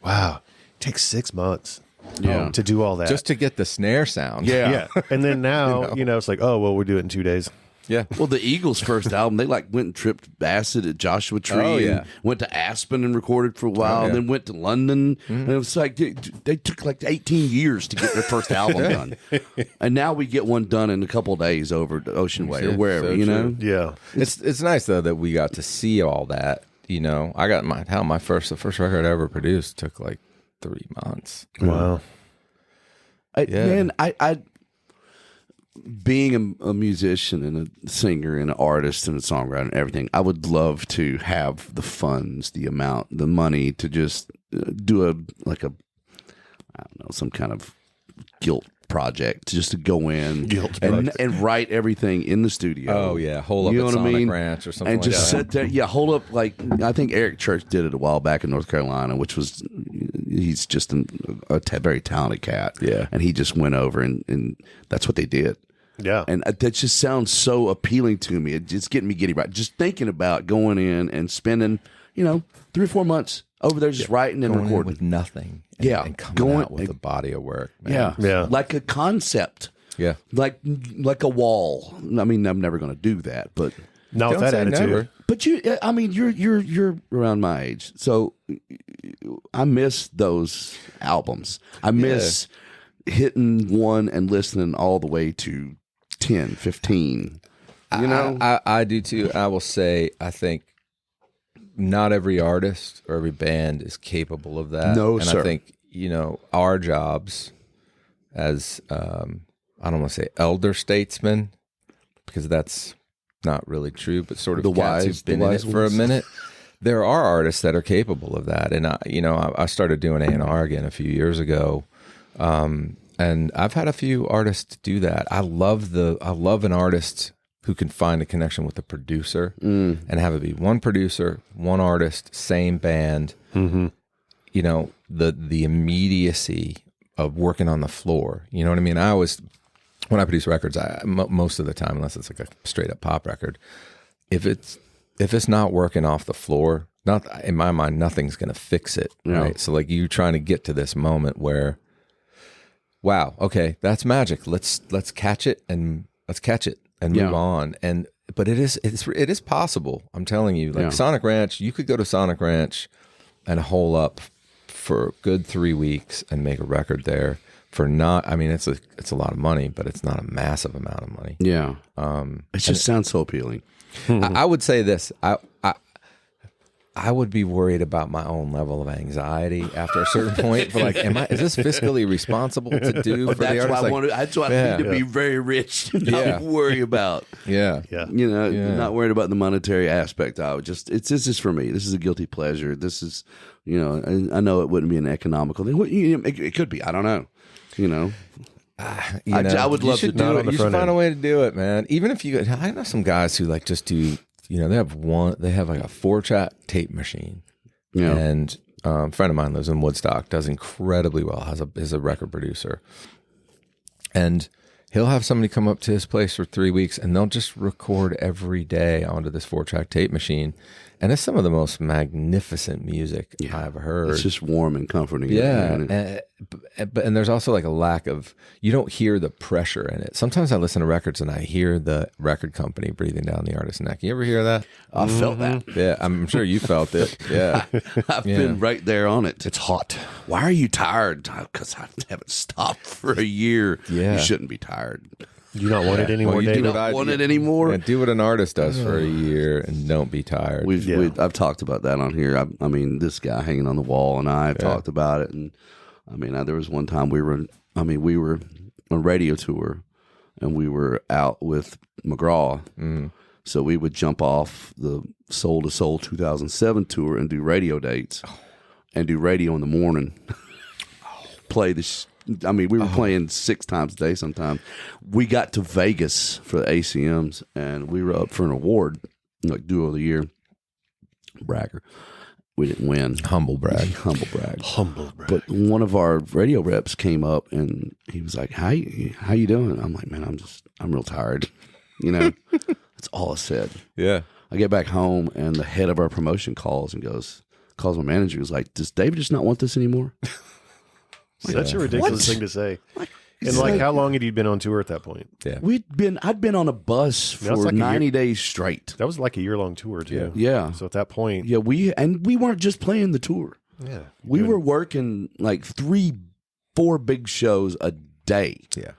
B: wow, it takes 6 months to do all that.
C: Just to get the snare sound.
B: Yeah. And then now, it's like, we'll do it in 2 days.
C: Yeah.
A: Well, the Eagles' first album, they went and tripped acid at Joshua Tree and went to Aspen and recorded for a while, and then went to London. And it was like they took like 18 years to get their first album done. And now we get one done in a couple of days over the Ocean Way or wherever,
B: So Yeah.
C: It's nice though that we got to see all that. I got the first record I ever produced took like 3 months.
B: Wow.
A: Man, I being a musician and a singer and an artist and a songwriter and everything, I would love to have the funds, the money to just do some kind of guilt project, just to go in and write everything in the studio.
C: Oh yeah, hold up at Sonic Ranch or something
A: and
C: like
A: just sit there. Yeah, hold up. Like I think Eric Church did it a while back in North Carolina, he's just a very talented cat.
C: Yeah,
A: and he just went over and that's what they did.
B: Yeah,
A: and that just sounds so appealing to me. It's getting me giddy right just thinking about going in and spending 3 or 4 months over there just writing and recording
C: with nothing. And coming out with a body of work. Man.
B: Yeah,
A: like a concept.
C: Yeah,
A: like a wall. I mean, I'm never going to do that, but
B: not with that attitude.
C: Never.
A: But you're around my age, so I miss those albums. I miss hitting one and listening all the way to 10, 15.
C: I do too. I will say, I think not every artist or every band is capable of that.
A: No,
C: and
A: sir.
C: I think, our jobs as, I don't want to say elder statesmen, because that's not really true, but sort of
A: the
C: cats
A: wise,
C: who've been in it for a minute. There are artists that are capable of that. And I started doing A&R again a few years ago. And I've had a few artists do that. I love an artist who can find a connection with the producer and have it be one producer, one artist, same band. Mm-hmm. The immediacy of working on the floor. You know what I mean? When I produce records, most of the time, unless it's like a straight up pop record, if it's not working off the floor, not in my mind, nothing's going to fix it.
A: Yeah.
C: Right. So like you're trying to get to this moment where, wow, okay, that's magic. Let's catch it and move on. But it is possible. I'm telling you, like Sonic Ranch, you could go to Sonic Ranch and hole up for a good 3 weeks and make a record there for it's a lot of money, but it's not a massive amount of money.
A: Yeah. It just sounds so appealing.
C: I would say this. I would be worried about my own level of anxiety after a certain point. But like, is this fiscally responsible to do for the artist?
A: That's why I need to be very rich and not worry about. Not worried about the monetary aspect. This is for me. This is a guilty pleasure. This is, and I know it wouldn't be an economical thing. It could be. I don't know. I would love to do it.
C: You should find a way to do it, man. Even if I know some guys who like just do. They have like a 4-track tape machine, and a friend of mine lives in Woodstock, does incredibly well, is a record producer, and he'll have somebody come up to his place for 3 weeks, and they'll just record every day onto this 4-track tape machine, and it's some of the most magnificent music I've heard.
A: It's just warm and comforting.
C: Yeah, and there's also like a lack of, you don't hear the pressure in it. Sometimes I listen to records and I hear the record company breathing down the artist's neck. You ever hear that?
A: I felt that.
C: Yeah, I'm sure you felt it. Yeah,
A: I've been right there on it.
B: It's hot.
A: Why are you tired? Because I haven't stopped for a year.
C: Yeah.
A: You shouldn't be tired.
B: You don't want it anymore.
A: You do not want it anymore.
C: Yeah, do what an artist does for a year and don't be tired.
A: I've talked about that on here. I mean, this guy hanging on the wall and I have talked about it. And I mean, there was one time we were on a radio tour and we were out with McGraw. Mm. So we would jump off the Soul to Soul 2007 tour and do radio dates and do radio in the morning. Play the we were playing 6 times a day sometimes. We got to Vegas for the ACMs, and we were up for an award, like Duo of the Year. Bragger. We didn't win.
C: Humble brag.
A: Humble brag.
B: Humble brag.
A: But one of our radio reps came up, and he was like, how you doing? I'm like, man, I'm real tired. That's all I said.
C: Yeah.
A: I get back home, and the head of our promotion calls my manager. He was like, does David just not want this anymore?
B: That's a ridiculous thing to say. And how long had you been on tour at that point?
C: Yeah,
A: I'd been on a bus for 90 days straight.
B: That was like a year-long tour too.
A: Yeah.
B: So at that point,
A: we weren't just playing the tour.
B: Yeah,
A: we were working like 3-4 big shows a day.
C: Yeah,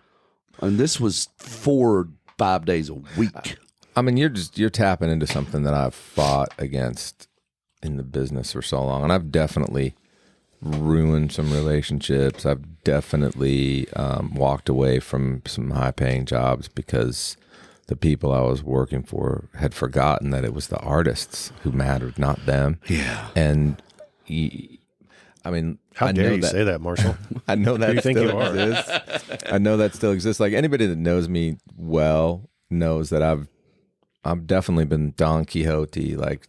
A: and this was 4-5 days a week.
C: I mean, you're tapping into something that I've fought against in the business for so long, and I've definitely ruined some relationships. I've definitely walked away from some high-paying jobs because the people I was working for had forgotten that it was the artists who mattered, not them.
A: Yeah.
C: And
B: how dare you say that, Marshall?
C: I know that
B: still
C: exists. I know that still exists. Like anybody that knows me well knows that I've definitely been Don Quixote, like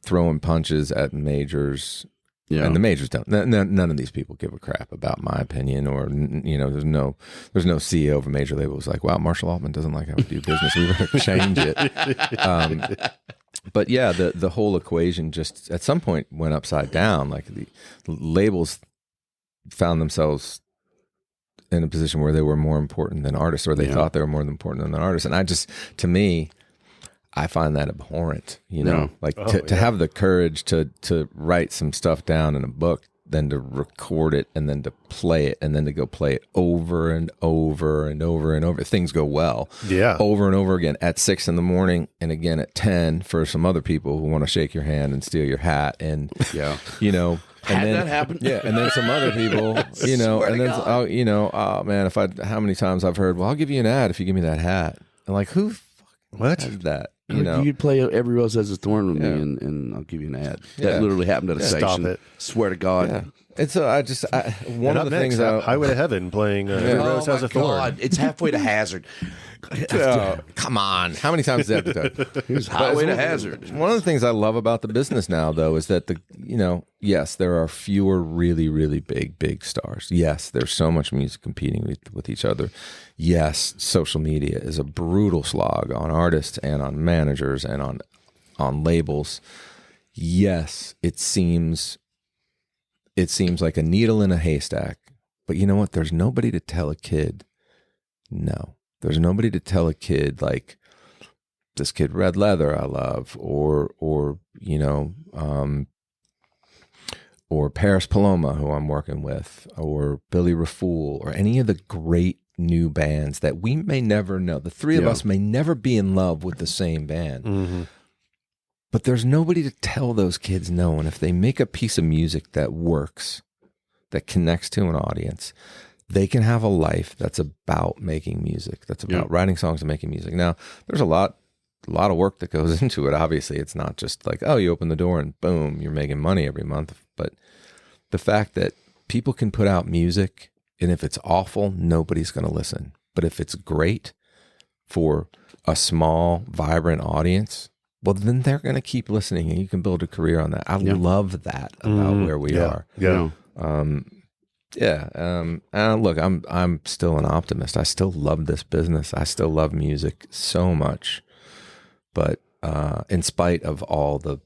C: throwing punches at majors. Yeah. And the majors don't. None of these people give a crap about my opinion, or there's no CEO of a major label who's like, wow, Marshall Altman doesn't like how we do business. We better change it. But yeah, the whole equation just at some point went upside down. Like the labels found themselves in a position where they were more important than artists, or they thought they were more important than artists. And to me, I find that abhorrent, to have the courage to write some stuff down in a book, then to record it and then to play it and then to go play it over and over and over and over. Things go well.
B: Yeah.
C: Over and over again at 6 a.m. and again at 10 for some other people who want to shake your hand and steal your hat. And,
A: that happened?
C: Yeah. And then some other people, and then, oh man, how many times I've heard, well, I'll give you an ad if you give me that hat. And like, who did that?
A: You'd play Every Rose Has a Thorn with me, and I'll give you an ad. That literally happened at a station.
B: Stop it!
A: Swear to God.
C: Yeah. And so one of the things,
B: Highway to Heaven playing Every Rose Has a Thorn.
A: God. It's halfway to Hazard.
C: Come on, how many times is that?
A: It was Highway to Hazard.
C: One of the things I love about the business now, though, is that yes, there are fewer really, really big stars. Yes, there's so much music competing with each other. Yes, social media is a brutal slog on artists and on managers and on labels. Yes, it seems like a needle in a haystack. But you know what? There's nobody to tell a kid no. There's nobody to tell a kid like, this kid Red Leather I love, or Paris Paloma, who I'm working with, or Billy Rafool, or any of the great new bands that we may never know. The three of us may never be in love with the same band. Mm-hmm. But there's nobody to tell those kids no. And if they make a piece of music that works, that connects to an audience, they can have a life that's about making music, that's about writing songs and making music. Now, there's a lot of work that goes into it. Obviously, it's not just like, oh, you open the door and boom, you're making money every month. But the fact that people can put out music, and if it's awful, nobody's going to listen. But if it's great for a small, vibrant audience, well, then they're going to keep listening, and you can build a career on that. I love that about where we are.
B: Yeah.
C: Look, I'm still an optimist. I still love this business. I still love music so much. But in spite of all the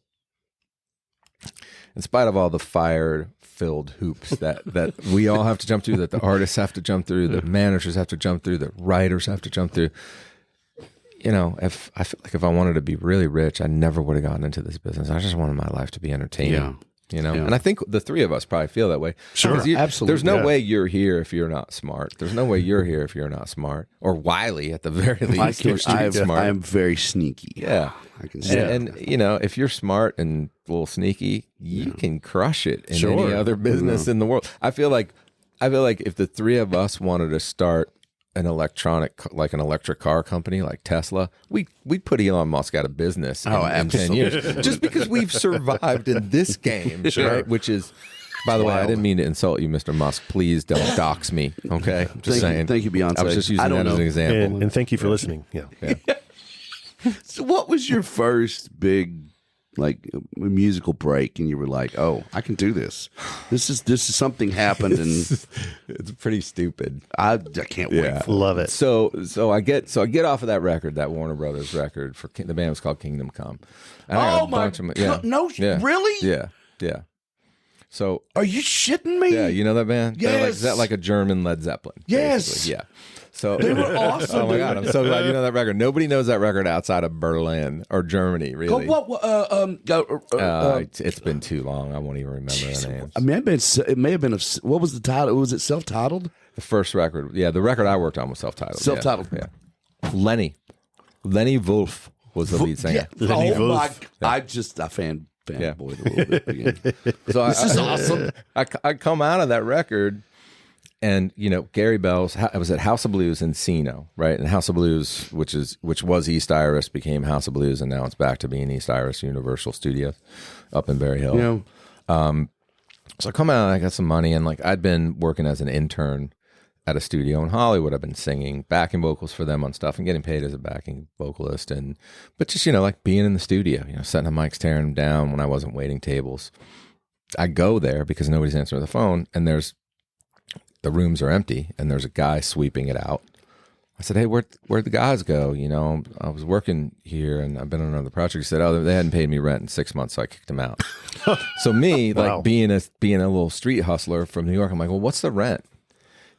C: fire-filled hoops that we all have to jump through, that the artists have to jump through, the managers have to jump through, the writers have to jump through. You know, if I feel like if I wanted to be really rich, I never would have gotten into this business. I just wanted my life to be entertaining.
A: Yeah.
C: You know, and I think the three of us probably feel that way.
B: Sure,
A: absolutely.
C: There's no way you're here if you're not smart. There's no way you're here if you're not smart, or wily at the very least.
A: I am very sneaky.
C: Yeah,
A: I can see
C: and you know, if you're smart and a little sneaky, you can crush it in any other business in the world. I feel like if the three of us wanted to start an electric car company like Tesla, we'd put Elon Musk out of business in 10 years, just because we've survived in this game, right? Which is, by the way, I didn't mean to insult you, Mr. Musk. Please don't dox me, okay? I'm just saying.
A: Thank you, Beyonce.
C: I was just using that as an example.
B: And thank you for listening. Yeah.
A: So what was your first big musical break, and you were like, "Oh, I can do this. This is something happened," and
C: it's pretty stupid.
A: I can't wait.
B: Love it.
C: So I get off of that record, that Warner Brothers record for the band was called Kingdom Come. And
A: really?
C: Yeah. So
A: are you shitting me?
C: Yeah, you know that band?
A: Yes.
C: Is that like a German Led Zeppelin?
A: Yes.
C: Basically. Yeah. So
A: they were awesome.
C: Oh my God, I'm so glad you know that record. Nobody knows that record outside of Berlin or Germany, really. It's been too long. I won't even remember the names.
A: I mean, it may have been. What was the title? Was it self-titled?
C: The first record. Yeah, the record I worked on was self-titled.
A: Self-titled.
C: Yeah. Lenny Wolf was the lead singer.
A: Yeah.
B: Lenny Wolf.
A: I fanboyed a little bit again.
C: So
A: this is awesome.
C: I come out of that record. And, you know, Gary Bell's, I was at House of Blues in Sino, right? And House of Blues, which was East Iris, became House of Blues, and now it's back to being East Iris Universal Studios up in Berry Hill.
A: Yeah.
C: So I come out and I got some money, and I'd been working as an intern at a studio in Hollywood. I've been singing backing vocals for them on stuff and getting paid as a backing vocalist. But just, you know, being in the studio, you know, setting up mics, tearing them down when I wasn't waiting tables. I go there because nobody's answering the phone, and the rooms are empty, and there's a guy sweeping it out. I said, "Hey, where'd the guys go? You know, I was working here, and I've been on another project." He said, "Oh, they hadn't paid me rent in 6 months, so I kicked them out." So me,
B: Wow.
C: being a little street hustler from New York, I'm like, "Well, what's the rent?"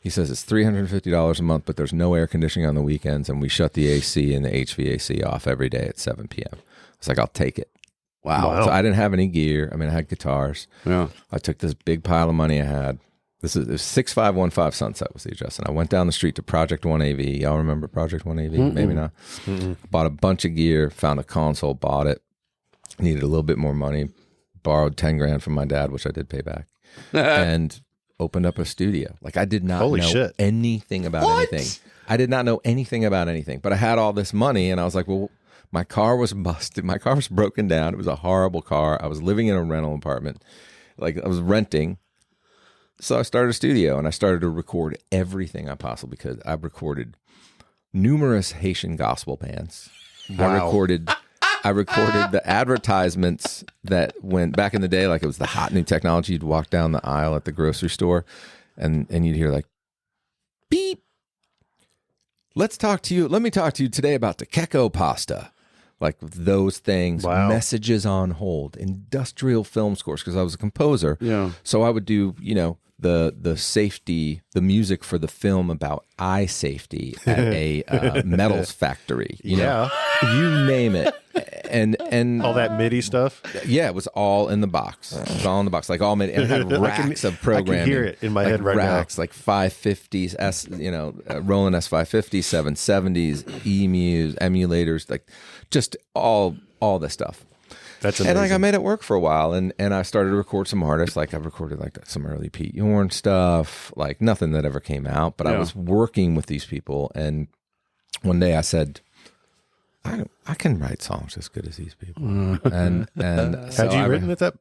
C: He says it's $350 a month, but there's no air conditioning on the weekends, and we shut the AC and the HVAC off every day at 7 p.m. I was like, "I'll take it."
A: Wow.
C: So I didn't have any gear. I mean, I had guitars.
A: Yeah.
C: I took this big pile of money I had. This is 6515 Sunset was the address. And I went down the street to Project 1 AV. Y'all remember Project 1 AV? Mm-mm. Maybe not. Mm-mm. Bought a bunch of gear, found a console, bought it. Needed a little bit more money. Borrowed 10 grand from my dad, which I did pay back. And opened up a studio. I did not know anything about anything. I did not know anything about anything. But I had all this money, and I was like, well, my car was busted. My car was broken down. It was a horrible car. I was living in a rental apartment. I was renting. So I started a studio, and I started to record everything I possibly could. I recorded numerous Haitian gospel bands. Wow. I recorded the advertisements that went back in the day, it was the hot new technology. You'd walk down the aisle at the grocery store, and you'd hear beep. Let me talk to you today about the Keko pasta. Those things,
B: wow.
C: Messages on hold, industrial film scores, because I was a composer.
A: Yeah.
C: So I would do, the safety, the music for the film about eye safety at a metals factory. You know, you name it. And
B: all that MIDI stuff.
C: Yeah, it was all in the box. It was all in the box. All MIDI. And it had racks of programming.
B: I can hear it in my head right
C: racks,
B: now.
C: 550s, Roland S550s, 770s, eMuse, emulators, just all this stuff.
B: That's amazing.
C: And like I made it work for a while, and I started to record some artists. Like I recorded like some early Pete Yorn stuff, like nothing that ever came out. But I was working with these people, and one day I said, I can write songs as good as these people. And so
B: had you written at that?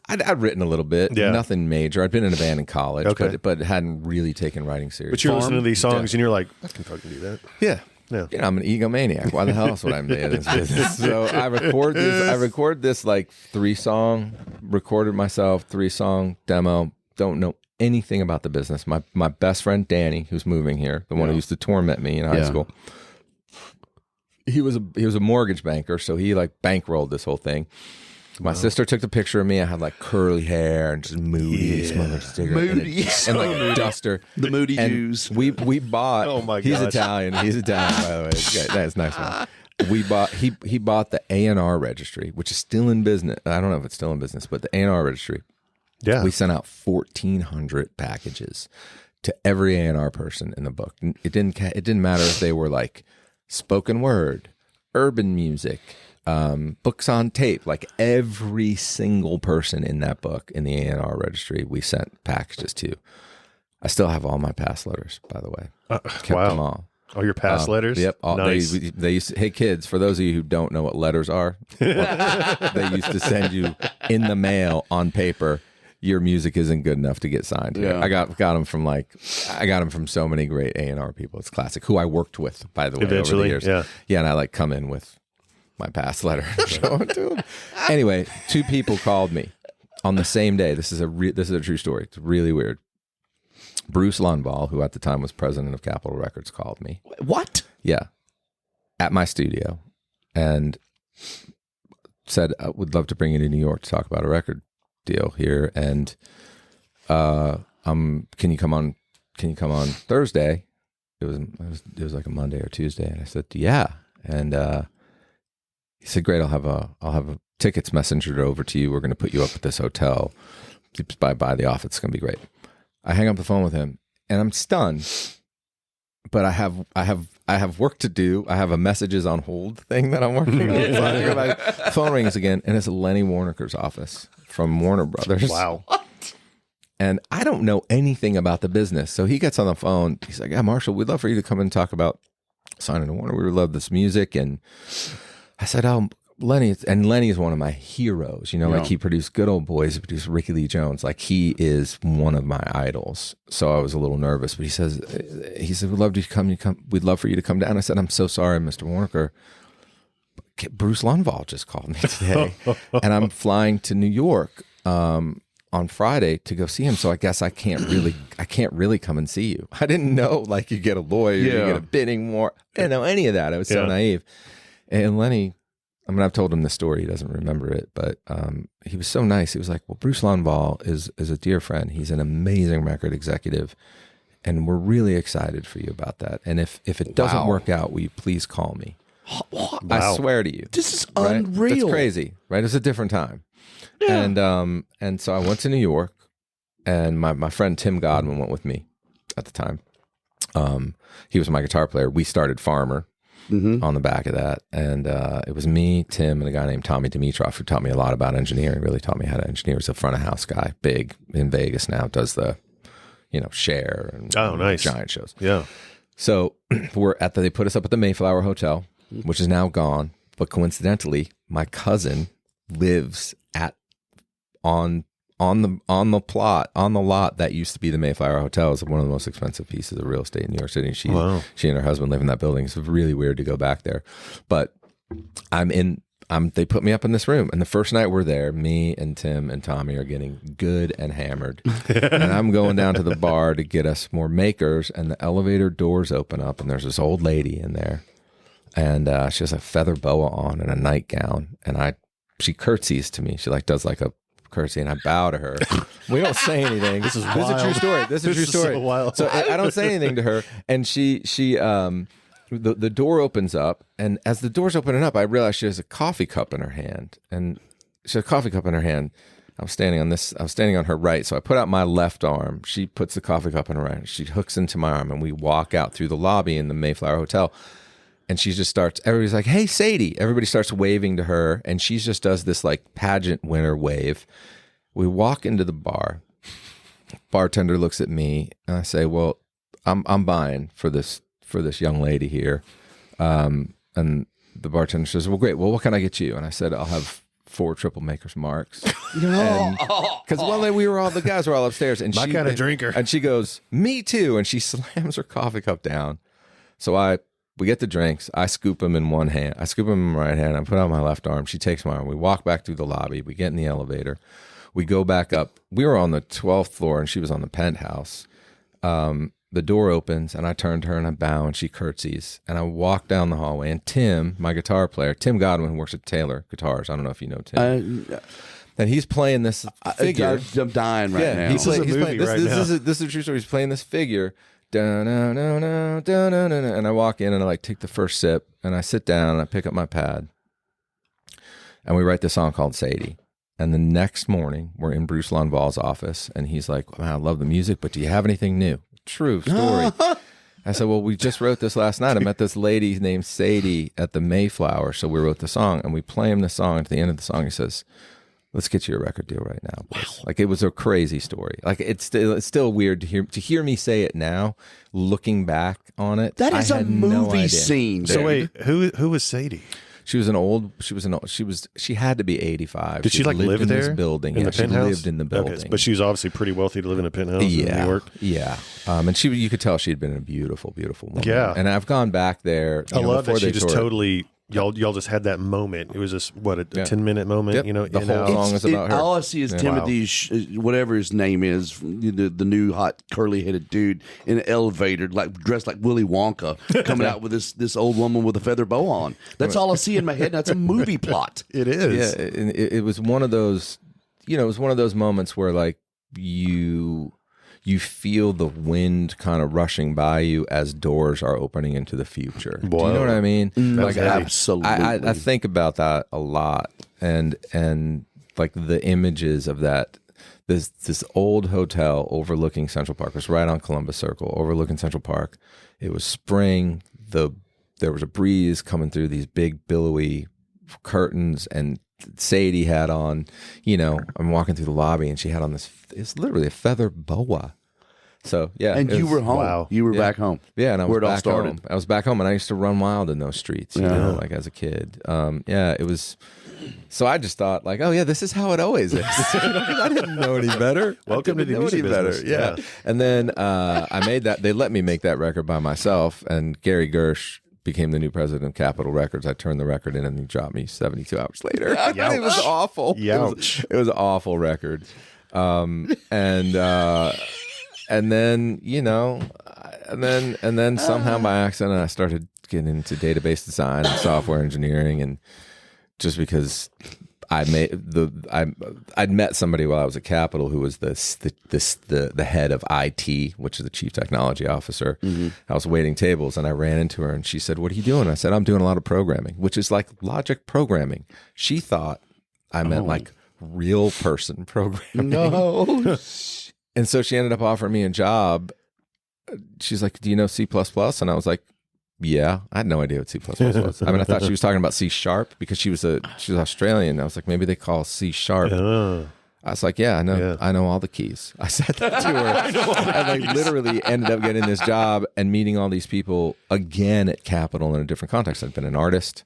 C: I'd written a little bit, nothing major. I'd been in a band in college, but hadn't really taken writing seriously.
B: But you're listening to these songs and you're like, I can fucking do that.
C: Yeah. You know, I'm an egomaniac. Why the hell else would I be in this business? So I record this like 3-song, recorded myself, 3-song demo. Don't know anything about the business. My best friend Danny, who's moving here, the one who used to torment me in high school. He was a mortgage banker, so he like bankrolled this whole thing. My sister took the picture of me. I had like curly hair and just moody, smoking a cigarette, and like a duster.
A: The moody Jews.
C: We bought.
B: Oh my god!
C: He's Italian. He's Italian, by the way. That's nice one. We bought. He bought the A&R registry, which is still in business. I don't know if it's still in business, but the A&R registry.
B: Yeah.
C: We sent out 1,400 packages to every A&R person in the book. It didn't matter if they were like spoken word, urban music, books on tape. Like every single person in that book in the A&R registry, we sent packages to. I still have all my past letters, by the way. Kept them all.
B: Oh, your past letters?
C: Yep.
B: Nice.
C: They used to, hey kids, for those of you who don't know what letters are, they used to send you in the mail on paper. Your music isn't good enough to get signed here. I got them from so many great A&R people. It's classic. Who I worked with, by the way,
B: eventually,
C: over the years. Yeah, and I like come in with my past letter and show it to them. Anyway, 2 people called me on the same day. This is a true story. It's really weird. Bruce Lundvall, who at the time was president of Capitol Records, called me.
A: What?
C: Yeah, at my studio, and said, "I would love to bring you to New York to talk about a record deal here, and can you come on Thursday?" It was like a Monday or Tuesday, and I said, yeah. And he said, great, I'll have tickets messengered over to you. We're going to put you up at this hotel. Just by the office. It's going to be great. I hang up the phone with him, and I'm stunned. But I have work to do. I have a messages on hold thing that I'm working on. So my phone rings again, and it's Lenny Waronker's office from Warner Brothers.
B: Wow.
C: And I don't know anything about the business. So he gets on the phone. He's like, yeah, Marshall, we'd love for you to come and talk about signing to Warner. We would love this music. And I said, oh, Lenny is one of my heroes. You know, like he produced Good Old Boys, he produced Ricky Lee Jones. Like he is one of my idols. So I was a little nervous, but he said, we'd love for you to come down. I said, I'm so sorry, Mr. Waronker. Bruce Lundvall just called me today, and I'm flying to New York on Friday to go see him. So I guess I can't really come and see you. I didn't know like you get a lawyer, you get a bidding war. I didn't know any of that. I was so naive. And Lenny, I mean, I've told him the story. He doesn't remember it, but he was so nice. He was like, well, Bruce Lundvall is a dear friend. He's an amazing record executive, and we're really excited for you about that. And if it doesn't work out, will you please call me?
A: Wow.
C: I swear to you.
A: This is
C: right?
A: unreal.
C: It's crazy, right? It's a different time. Yeah. And so I went to New York, and my friend Tim Godwin went with me at the time. He was my guitar player. We started Farmer. On the back of that, and it was me, Tim, and a guy named Tommy Dimitrov who taught me a lot about engineering. Really taught me how to engineer. He's a front of house guy, big in Vegas now. Does the, Cher and
B: nice
C: giant shows.
B: Yeah.
C: So they put us up at the Mayflower Hotel, which is now gone. But coincidentally, my cousin lives on the lot that used to be the Mayflower Hotel. Is one of the most expensive pieces of real estate in New York City. She and her husband live in that building. It's really weird to go back there, but they put me up in this room, and the first night we're there, me and Tim and Tommy are getting good and hammered, and I'm going down to the bar to get us more makers, and the elevator doors open up, and there's this old lady in there, and she has a feather boa on and a nightgown, and she curtsies to me. She does a curtsy, and I bow to her. We don't say anything. This is a true story. This is a true story.
B: So wild.
C: So I don't say anything to her, and the door opens up, and as the door's opening up, I realize she has a coffee cup in her hand, and she has a coffee cup in her hand. I was standing on her right, so I put out my left arm. She puts the coffee cup in her right. She hooks into my arm, and we walk out through the lobby in the Mayflower Hotel. And she just starts, everybody's like, hey, Sadie. Everybody starts waving to her, and she just does this like pageant winner wave. We walk into the bar. Bartender looks at me, and I say, well, I'm buying for this young lady here. And the bartender says, well, great. Well, what can I get you? And I said, I'll have 4 triple Maker's Marks. Because the guys were all upstairs. And
B: My kind of drinker.
C: And she goes, me too. And she slams her coffee cup down. So we get the drinks. I scoop them in one hand. I scoop them in my right hand. I put out my left arm. She takes my arm. We walk back through the lobby. We get in the elevator. We go back up. We were on the 12th floor, and she was on the penthouse. The door opens, and I turn to her, and I bow, and she curtsies. And I walk down the hallway, and Tim, my guitar player, Tim Godwin, who works at Taylor Guitars. I don't know if you know Tim. And he's playing this figure.
A: I'm dying right now.
B: This is a movie right now.
C: This is a true story. He's playing this figure. And I walk in and I like take the first sip and I sit down and I pick up my pad and we write this song called Sadie. And the next morning we're in Bruce Lonval's office and he's like, man, I love the music, but do you have anything new? True story. I said, well, we just wrote this last night. I met this lady named Sadie at the Mayflower. So we wrote the song and we play him the song. At the end of the song, he says, let's get you a record deal right now, boys. Wow. Like, it was a crazy story. Like, it's still weird to hear me say it now, looking back on it.
A: That is a movie scene.
B: So wait, who was Sadie?
C: She had to be 85.
B: Did she like live
C: in
B: there?
C: This building.
B: In
C: yeah,
B: the penthouse?
C: She lived in the building.
B: Okay, but she was obviously pretty wealthy to live in a penthouse in New York.
C: Yeah. And you could tell she had been a beautiful, beautiful woman.
B: Yeah.
C: And I've gone back there.
B: I love that she just totally... Y'all just had that moment. It was just a 10-minute moment.
C: Yep.
B: You know,
C: the whole song is about her.
A: All I see is Timothy, whatever his name is, the new hot curly headed dude in an elevator, like dressed like Willy Wonka, coming out with this old woman with a feather bow on. That's all I see in my head. And that's a movie plot.
B: It is.
C: Yeah, it was one of those. It was one of those moments where like you feel the wind kind of rushing by you as doors are opening into the future.
B: Whoa.
C: Do you know what I mean?
A: Like, absolutely.
C: I think about that a lot, and like the images of that. This old hotel overlooking Central Park. It was right on Columbus Circle, overlooking Central Park. It was spring. There was a breeze coming through these big billowy curtains, and Sadie had on, I'm walking through the lobby and she had on it's literally a feather boa. So yeah.
A: And you were home.
B: Wow.
A: You were back home.
C: Yeah. And I was
A: where it all
C: back
A: started.
C: home. I was back home and I used to run wild in those streets, like as a kid. It was, so I just thought like, oh yeah, this is how it always is. I didn't know any better.
B: Welcome to the music business.
C: Yeah. And then I made that, they let me make that record by myself, and Gary Gersh became the new president of Capitol Records. I turned the record in and he dropped me 72 hours later. It was awful.
B: Youch.
C: It was an awful record. And then, and then somehow by accident I started getting into database design and software engineering, and just because I'd met somebody while I was at Capitol who was the head of IT, which is the chief technology officer. Mm-hmm. I was waiting tables and I ran into her and she said, "What are you doing?" I said, "I'm doing a lot of programming," which is like logic programming. She thought I meant like real person programming.
A: No.
C: And so she ended up offering me a job. She's like, "Do you know C++?" And I was like, yeah, I had no idea what C++ was. I mean, I thought she was talking about C# because she was Australian. I was like, maybe they call C#. I was like, yeah, I know all the keys. I said that to her. And I literally ended up getting this job and meeting all these people again at Capitol in a different context. I'd been an artist.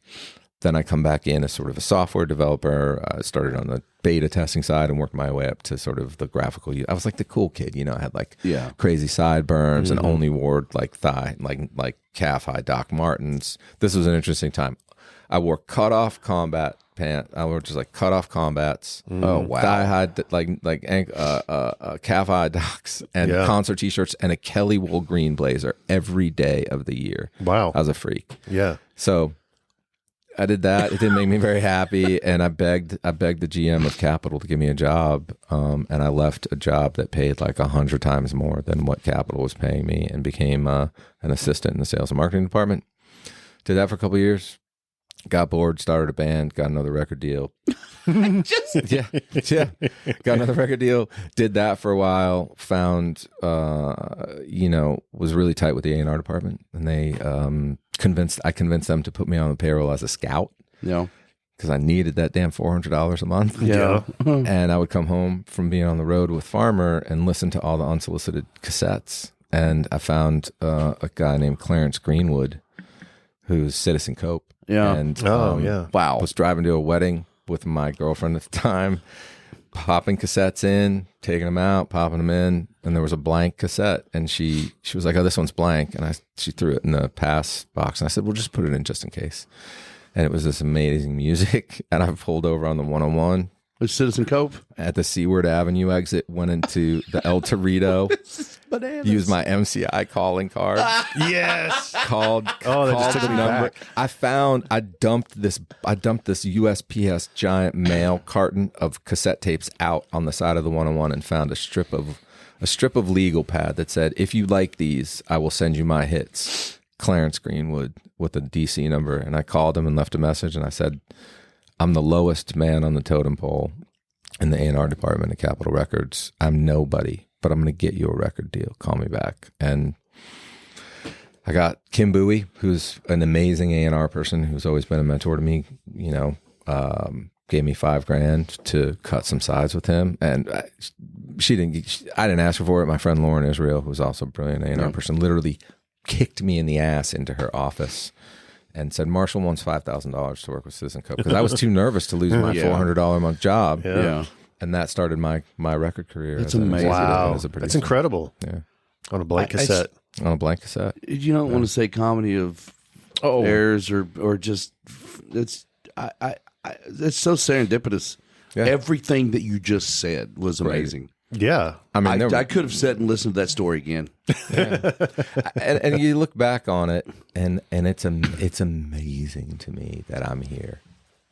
C: Then I come back in as sort of a software developer. I started on the beta testing side and worked my way up to sort of the graphical. I was like the cool kid, I had like crazy sideburns and only wore like thigh, like calf high Doc Martens. This was an interesting time. I wore cutoff combat pants. I wore just like cutoff combats.
A: Oh wow!
C: Thigh high calf high Docs and concert T-shirts and a Kelly wool green blazer every day of the year.
B: Wow!
C: I was a freak.
B: Yeah.
C: So I did that. It didn't make me very happy, and I begged the GM of Capitol to give me a job, and I left a job that paid like 100 times more than what Capitol was paying me, and became an assistant in the sales and marketing department. Did that for a couple of years. Got bored, started a band, got another record deal. Got another record deal. Did that for a while. Found, was really tight with the A&R department, and they convinced them to put me on the payroll as a scout.
A: Yeah.
C: Because I needed that damn $400 a month.
A: Yeah.
C: And I would come home from being on the road with Farmer and listen to all the unsolicited cassettes. And I found a guy named Clarence Greenwood, who's Citizen Cope.
A: Yeah.
C: And
A: Wow.
C: was driving to a wedding with my girlfriend at the time, popping cassettes in, taking them out, popping them in, and there was a blank cassette, and she was like, "Oh, this one's blank," and she threw it in the pass box, and I said, "Well, just put it in just in case." And it was this amazing music, and I pulled over on the 101
A: With Citizen Cope
C: at the Seaward Avenue exit, went into the El Torito, used my MCI calling card.
B: Yes.
C: Called the number. I dumped this USPS giant mail carton of cassette tapes out on the side of the 101 and found a strip of legal pad that said, "If you like these, I will send you my hits." Clarence Greenwood with a DC number. And I called him and left a message, and I said, "I'm the lowest man on the totem pole in the A&R department at Capitol Records. I'm nobody, but I'm going to get you a record deal. Call me back." And I got Kim Bowie, who's an amazing A&R person who's always been a mentor to me, gave me $5,000 to cut some sides with him. And I didn't ask her for it. My friend Lauren Israel, who's also a brilliant A&R person, literally kicked me in the ass into her office and said, "Marshall wants $5,000 to work with Citizen Cope," because I was too nervous to lose my $400 a month job.
A: Yeah.
C: And that started my record career.
A: That's amazing.
B: Wow.
C: As a producer.
B: That's incredible.
C: Yeah.
B: On a blank cassette.
C: On a blank cassette.
A: You don't want to say comedy of errors or just it's so serendipitous. Yeah. Everything that you just said was amazing.
B: Yeah.
C: I mean,
A: I could have sat and listened to that story again.
C: Yeah. and you look back on it, and it's amazing to me that I'm here.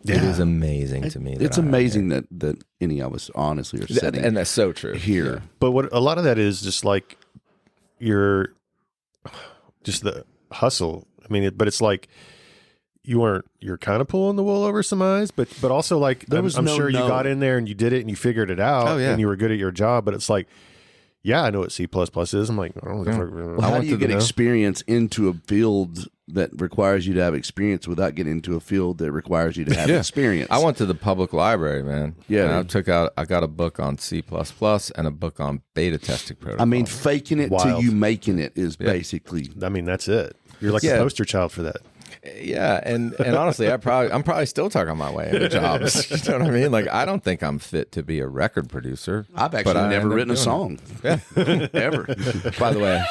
C: Yeah. It is amazing to me.
A: It's amazing that any of us honestly are sitting,
C: and that's so true
A: here.
C: Yeah.
B: But what a lot of that is just like the hustle. I mean, but it's like you're kind of pulling the wool over some eyes, but also like I'm sure you got in there and you did it and you figured it out and you were good at your job. But it's like, yeah, I know what C++ is. I'm like, I don't know.
A: Well, how do you get experience into a field that requires you to have experience without getting into a field that requires you to have experience?
C: I went to the public library, man.
A: Yeah.
C: And I got a book on C++ and a book on beta testing protocol.
A: I mean, faking it till you making it is basically.
B: I mean, that's it. You're like a poster child for that.
C: Yeah, and honestly, I'm probably still talking my way into jobs. You know what I mean? Like, I don't think I'm fit to be a record producer.
A: I've actually never written a song.
C: Yeah,
A: ever.
C: By the way,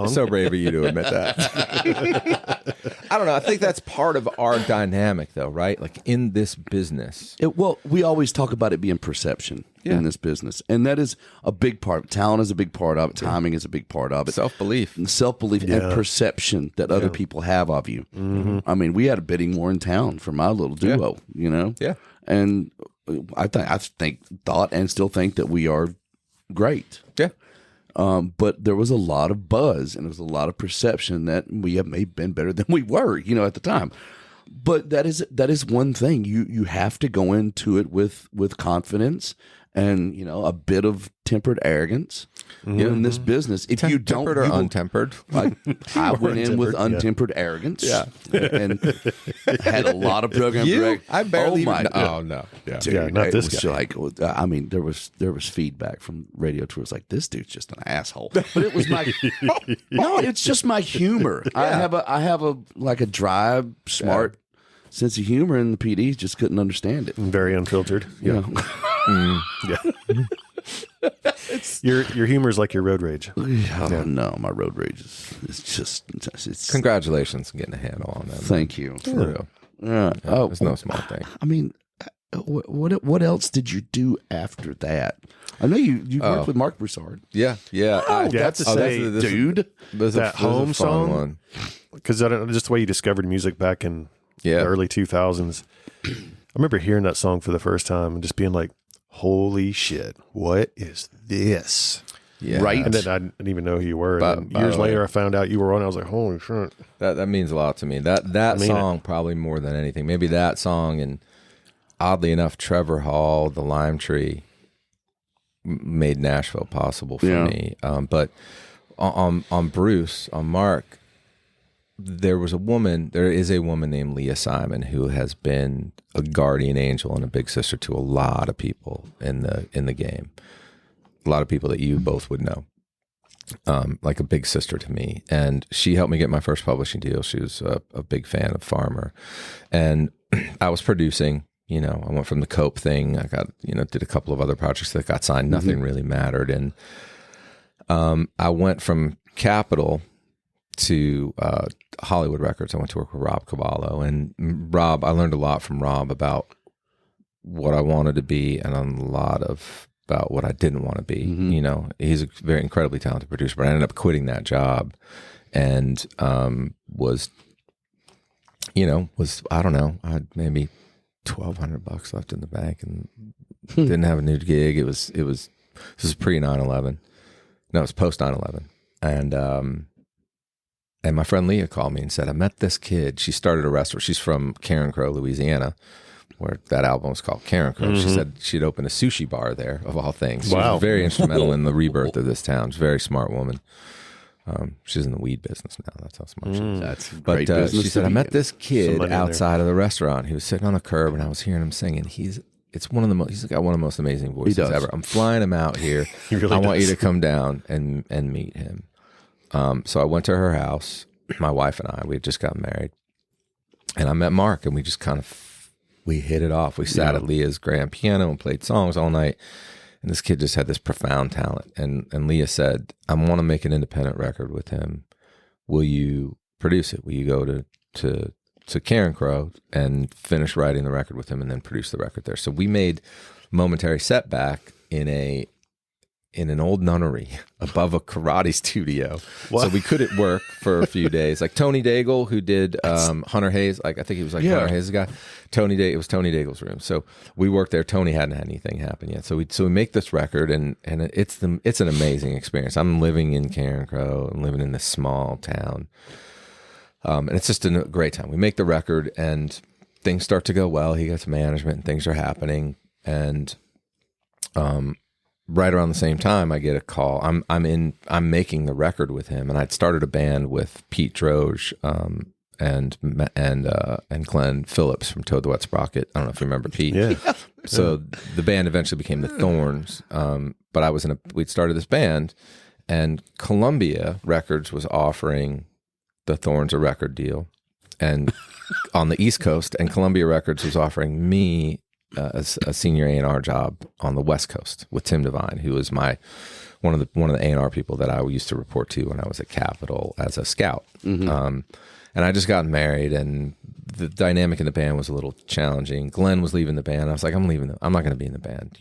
C: so brave of you to admit that. I don't know. I think that's part of our dynamic, though, right? Like in this business.
A: Well, we always talk about it being perception in this business, and that is a big part. Talent is a big part of it. Timing is a big part of it.
C: Self-belief
A: and perception that other people have of you. Mm-hmm. I mean, we had a bidding war in town for my little duo,
C: Yeah.
A: And I thought and still think that we are great.
C: Yeah.
A: But there was a lot of buzz and there was a lot of perception that we have maybe been better than we were, at the time. But that is one thing. You have to go into it with confidence and a bit of tempered arrogance. In this business, if you don't,
C: tempered or untempered,
A: I went in with untempered arrogance. Yeah, and had a lot of program direction.
C: I barely.
A: Oh
C: no,
A: dude,
B: not this
A: guy. Like, I mean, there was feedback from radio tours like, this dude's just an asshole. But it was my no, it's just my humor. Yeah. I have a dry, smart sense of humor, and the PDs just couldn't understand it.
B: Very unfiltered.
A: Yeah.
B: Yeah. Your humor is like your road rage.
A: No, my road rage is just it's
C: congratulations on getting a handle on that.
A: Thank you.
C: For real. It's no small thing.
A: I mean, what else did you do after that? I know you worked with Marc Broussard.
C: Yeah.
B: I have to say,
A: dude,
B: that home song one, because just the way you discovered music back in the early 2000s. I remember hearing that song for the first time and just being like, holy shit, what is this?
A: Yeah. Right.
B: And then I didn't even know who you were. And then years later, I found out you were on. I was like, holy shit.
C: That means a lot to me. That song, probably more than anything. Maybe that song, and oddly enough, Trevor Hall, The Lime Tree, made Nashville possible for me. But on Bruce, on Marc, there is a woman named Leah Simon who has been a guardian angel and a big sister to a lot of people in the game. A lot of people that you both would know. Like a big sister to me. And she helped me get my first publishing deal. She was a big fan of Farmer. And I was producing, I went from the Cope thing. I got, did a couple of other projects that got signed. Nothing really mattered. And I went from Capitol to Hollywood Records. I went to work with Rob Cavallo. And I learned a lot from Rob about what I wanted to be and a lot about what I didn't want to be. He's a very incredibly talented producer, but I ended up quitting that job and was I don't know, I had maybe $1,200 left in the bank and didn't have a new gig. This was pre 9/11. No, it was post 9/11. And my friend Leah called me and said, I met this kid. She started a restaurant. She's from Karen Crow, Louisiana, where that album was called Karen Crow. She said she'd opened a sushi bar there, of all things. She was very instrumental in the rebirth of this town. She's a very smart woman. She's in the weed business now. That's how smart she is.
A: That's great business.
C: She said, I met this kid outside of the restaurant. He was sitting on a curb, and I was hearing him singing. He's got one of the most amazing voices ever. I'm flying him out here. I want you to come down and meet him. So I went to her house. My wife and I, we had just gotten married, and I met Marc, and we just we hit it off. We sat at Leah's grand piano and played songs all night. And this kid just had this profound talent. And Leah said, I want to make an independent record with him. Will you produce it? Will you go to Karen Crow and finish writing the record with him and then produce the record there? So we made Momentary Setback in an old nunnery above a karate studio. What? So we couldn't work for a few days. Like Tony Daigle, who did Hunter Hayes, I think he was Hunter Hayes' guy. It was Tony Daigle's room. So we worked there. Tony hadn't had anything happen yet. So we make this record, and it's an amazing experience. I'm living in Karen Crow. I'm living in this small town. And it's just a great time. We make the record, and things start to go well. He gets management, and things are happening. And right around the same time, I get a call. I'm making the record with him, and I'd started a band with Pete Droge and Glenn Phillips from Toad the Wet Sprocket. I don't know if you remember Pete.
B: Yeah.
C: So the band eventually became the Thorns. But we'd started this band, and Columbia Records was offering the Thorns a record deal, and on the East Coast, and Columbia Records was offering me a senior A&R job on the West Coast with Tim Devine, who was one of the A&R people that I used to report to when I was at Capitol as a scout. And I just got married, and the dynamic in the band was a little challenging. Glenn was leaving the band. I was like, I'm leaving. I'm not going to be in the band,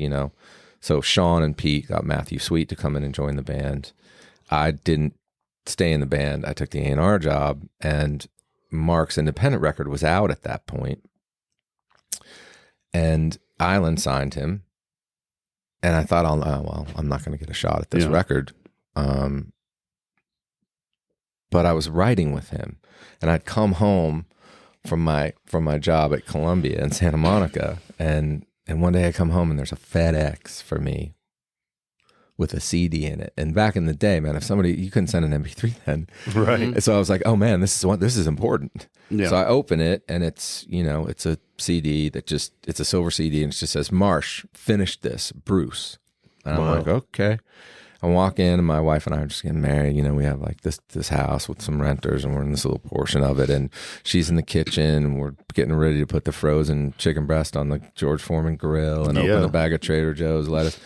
C: So Sean and Pete got Matthew Sweet to come in and join the band. I didn't stay in the band. I took the A&R job, and Marc's independent record was out at that point. And Island signed him, and I thought, I'm not going to get a shot at this record. But I was writing with him, and I'd come home from my job at Columbia in Santa Monica, and one day I come home and there's a FedEx for me with a CD in it. And back in the day, man, you couldn't send an MP3 then,
B: right?
C: And so I was like, oh man, this is important. Yeah. So I open it, and it's a CD it's a silver CD, and it just says, Marsh, finish this, Bruce. And I'm like, okay. I walk in, and my wife and I are just getting married. We have like this house with some renters, and we're in this little portion of it. And she's in the kitchen, and we're getting ready to put the frozen chicken breast on the George Foreman grill and open a bag of Trader Joe's lettuce.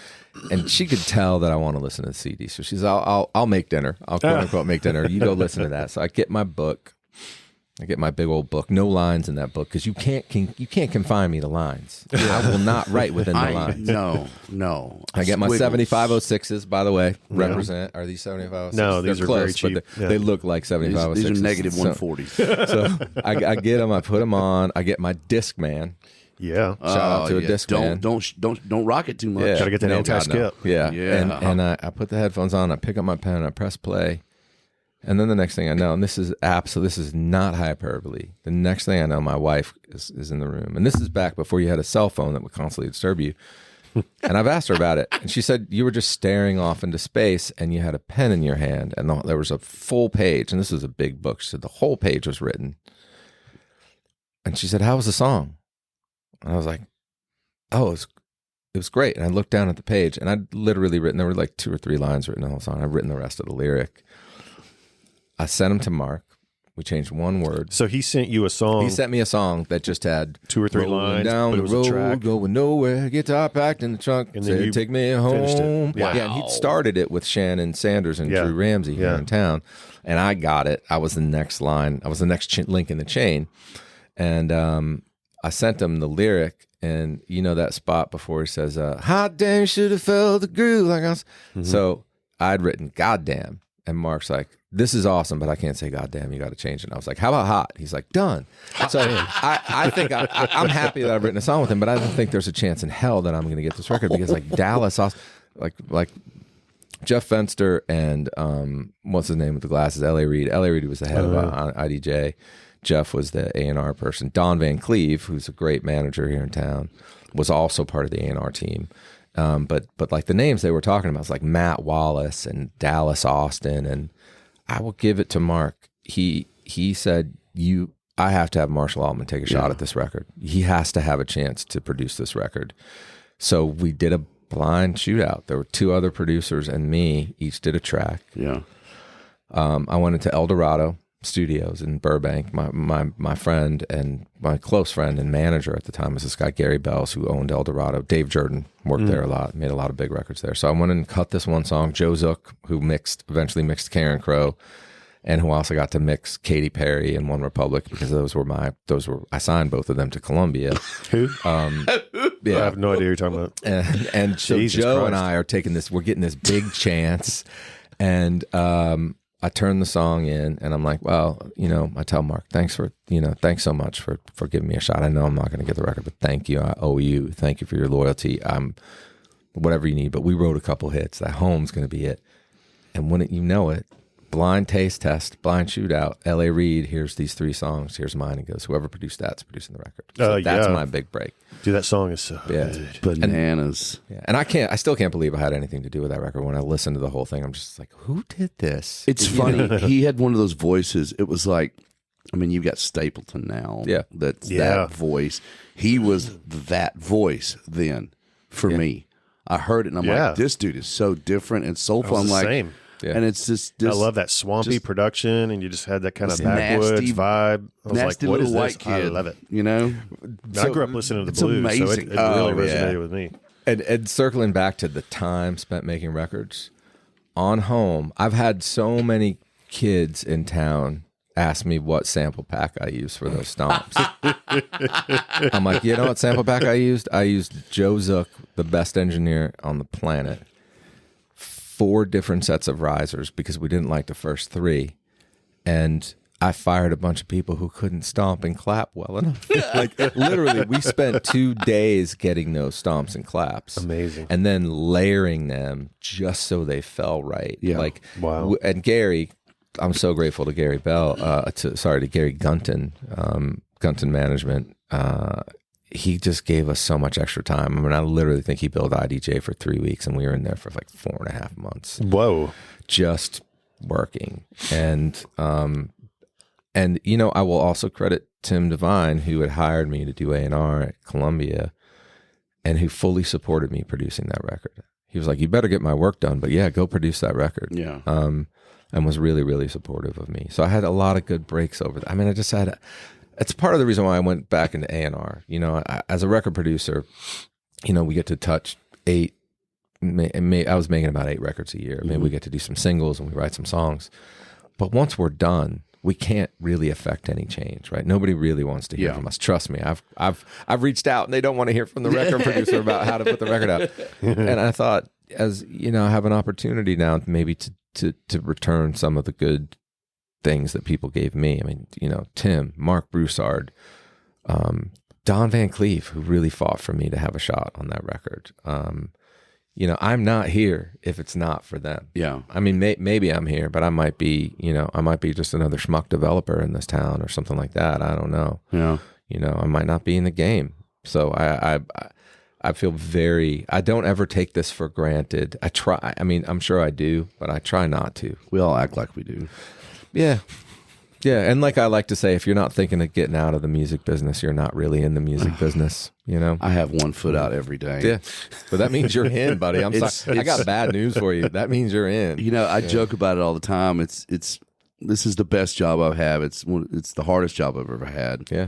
C: And she could tell that I want to listen to the CD. So she's, I'll make dinner. I'll quote unquote make dinner. You go listen to that. So I get my book. I get my big old book. No lines in that book, because you can't confine me to lines. I will not write within the lines.
A: No.
C: I get my 7506s, by the way. Represent. Are these 7506s?
B: No, these are close, very cheap.
C: But they look like 7506s.
A: These are negative 140s.
C: So I get them. I put them on. I get my Discman.
B: Yeah.
C: Shout out to a Discman.
A: Don't rock it too much.
B: Gotta get that anti-skip.
C: Yeah. And I put the headphones on. I pick up my pen. I press play. And then the next thing I know, and this is not hyperbole. The next thing I know, my wife is in the room. And this is back before you had a cell phone that would constantly disturb you. And I've asked her about it. And she said, you were just staring off into space and you had a pen in your hand. And there was a full page. And this was a big book. She said the whole page was written. And she said, how was the song? And I was like, oh, it was great. And I looked down at the page and I'd literally written, there were like 2 or 3 lines written in the whole song. I'd written the rest of the lyric. I sent them to Marc. We changed one word.
B: So he sent you a song.
C: He sent me a song that just had
B: 2 or 3 lines,
C: down
B: but it
C: the
B: was
C: road,
B: a track.
C: going nowhere, guitar packed in the trunk,
B: And then
C: said,
B: you
C: take me home.
B: Wow.
C: Yeah, and he'd started it with Shannon Sanders and Drew Ramsey here in town, and I got it. I was the next line. I was the next link in the chain, and I sent him the lyric, and you know that spot before he says, "Hot damn, you should have felt the groove." Like I was, so I'd written "goddamn," and Mark's like, this is awesome, but I can't say goddamn, you got to change it. And I was like, how about hot? He's like, done. So I think I'm happy that I've written a song with him, but I don't think there's a chance in hell that I'm going to get this record because like Dallas, like Jeff Fenster and what's his name with the glasses? L.A. Reid. L.A. Reid was the head of IDJ. Jeff was the A&R person. Don Van Cleve, who's a great manager here in town, was also part of the A&R team. But like the names they were talking about was like Matt Wallace and Dallas Austin, and I will give it to Marc. He said, I have to have Marshall Altman take a shot at this record. He has to have a chance to produce this record. So we did a blind shootout. There were 2 other producers and me, each did a track.
A: Yeah.
C: I went into El Dorado Studios in Burbank. My friend and my close friend and manager at the time was this guy, Gary Bells, who owned El Dorado. Dave Jordan worked there a lot, made a lot of big records there. So I went and cut this one song. Joe Zook, who eventually mixed Karen Crow, and who also got to mix Katy Perry and One Republic, because I signed both of them to Columbia.
B: Who?
C: Yeah.
B: I have no idea what you're talking about.
C: And so
B: Jesus
C: Joe
B: Christ.
C: and I are we're getting this big chance, and I turn the song in, and I'm like, well, I tell Marc, thanks so much for giving me a shot. I know I'm not going to get the record, but thank you. I owe you. Thank you for your loyalty. Whatever you need. But we wrote a couple hits. That Home's going to be it. And when it, blind taste test, blind shootout, L.A. Reid, here's these 3 songs. Here's mine. He goes, whoever produced that's producing the record. So that's my big break.
B: Dude, that song is so good.
A: Bananas.
C: And I still can't believe I had anything to do with that record. When I listened to the whole thing, I'm just like, who did this?
A: It's funny. He had one of those voices. It was like, you've got Stapleton now.
C: Yeah.
A: That's that voice. He was that voice then for me. I heard it and I'm like, this dude is so different and soulful. I'm like,
B: same.
C: Yeah.
A: And it's just
B: I love that swampy production, and you just had that kind of backwoods
A: nasty,
B: vibe. I was like,
A: nasty
B: what
A: little
B: is this?
A: white kid.
B: I love it.
A: So
B: I grew up listening to the
A: it's
B: blues,
A: amazing.
B: so it really resonated with me.
C: And circling back to the time spent making records, on Home, I've had so many kids in town ask me what sample pack I used for those stomps. I'm like, you know what sample pack I used? I used Joe Zook, the best engineer on the planet, 4 different sets of risers because we didn't like the first 3. And I fired a bunch of people who couldn't stomp and clap well enough. Like literally, we spent 2 days getting those stomps and claps.
B: Amazing.
C: And then layering them just so they fell right.
A: Yeah.
C: Like,
B: wow.
C: And Gary, I'm so grateful to Gary Bell, to Gary Gunton, Gunton Management. He just gave us so much extra time. I mean, I literally think he billed IDJ for 3 weeks, and we were in there for like 4.5 months.
B: Whoa.
C: Just working. And I will also credit Tim Devine, who had hired me to do A&R at Columbia, and who fully supported me producing that record. He was like, you better get my work done, but yeah, go produce that record.
A: Yeah.
C: And was really, really supportive of me. So I had a lot of good breaks over that. I mean, it's part of the reason why I went back into A&R. As a record producer, we get to touch 8. I was making about 8 records a year. Maybe we get to do some singles and we write some songs. But once we're done, we can't really affect any change, right? Nobody really wants to hear from us. Trust me, I've reached out and they don't want to hear from the record producer about how to put the record out. And I thought, as I have an opportunity now, maybe to return some of the good things that people gave me. I mean, Tim, Marc Broussard, Don Van Cleve, who really fought for me to have a shot on that record. I'm not here if it's not for them.
A: Yeah.
C: I mean, maybe I'm here, but I might be just another schmuck developer in this town or something like that. I don't know.
A: Yeah.
C: I might not be in the game. So I I feel I don't ever take this for granted. I try. I mean, I'm sure I do, but I try not to.
A: We all act like we do.
C: Yeah. Yeah. And like I like to say, if you're not thinking of getting out of the music business, you're not really in the music business, you know?
A: I have one foot out every day.
C: Yeah. But that means you're in, buddy. I'm sorry. I got bad news for you. That means you're in.
A: You know, I joke about it all the time. This is the best job I've had. It's the hardest job I've ever had.
C: Yeah.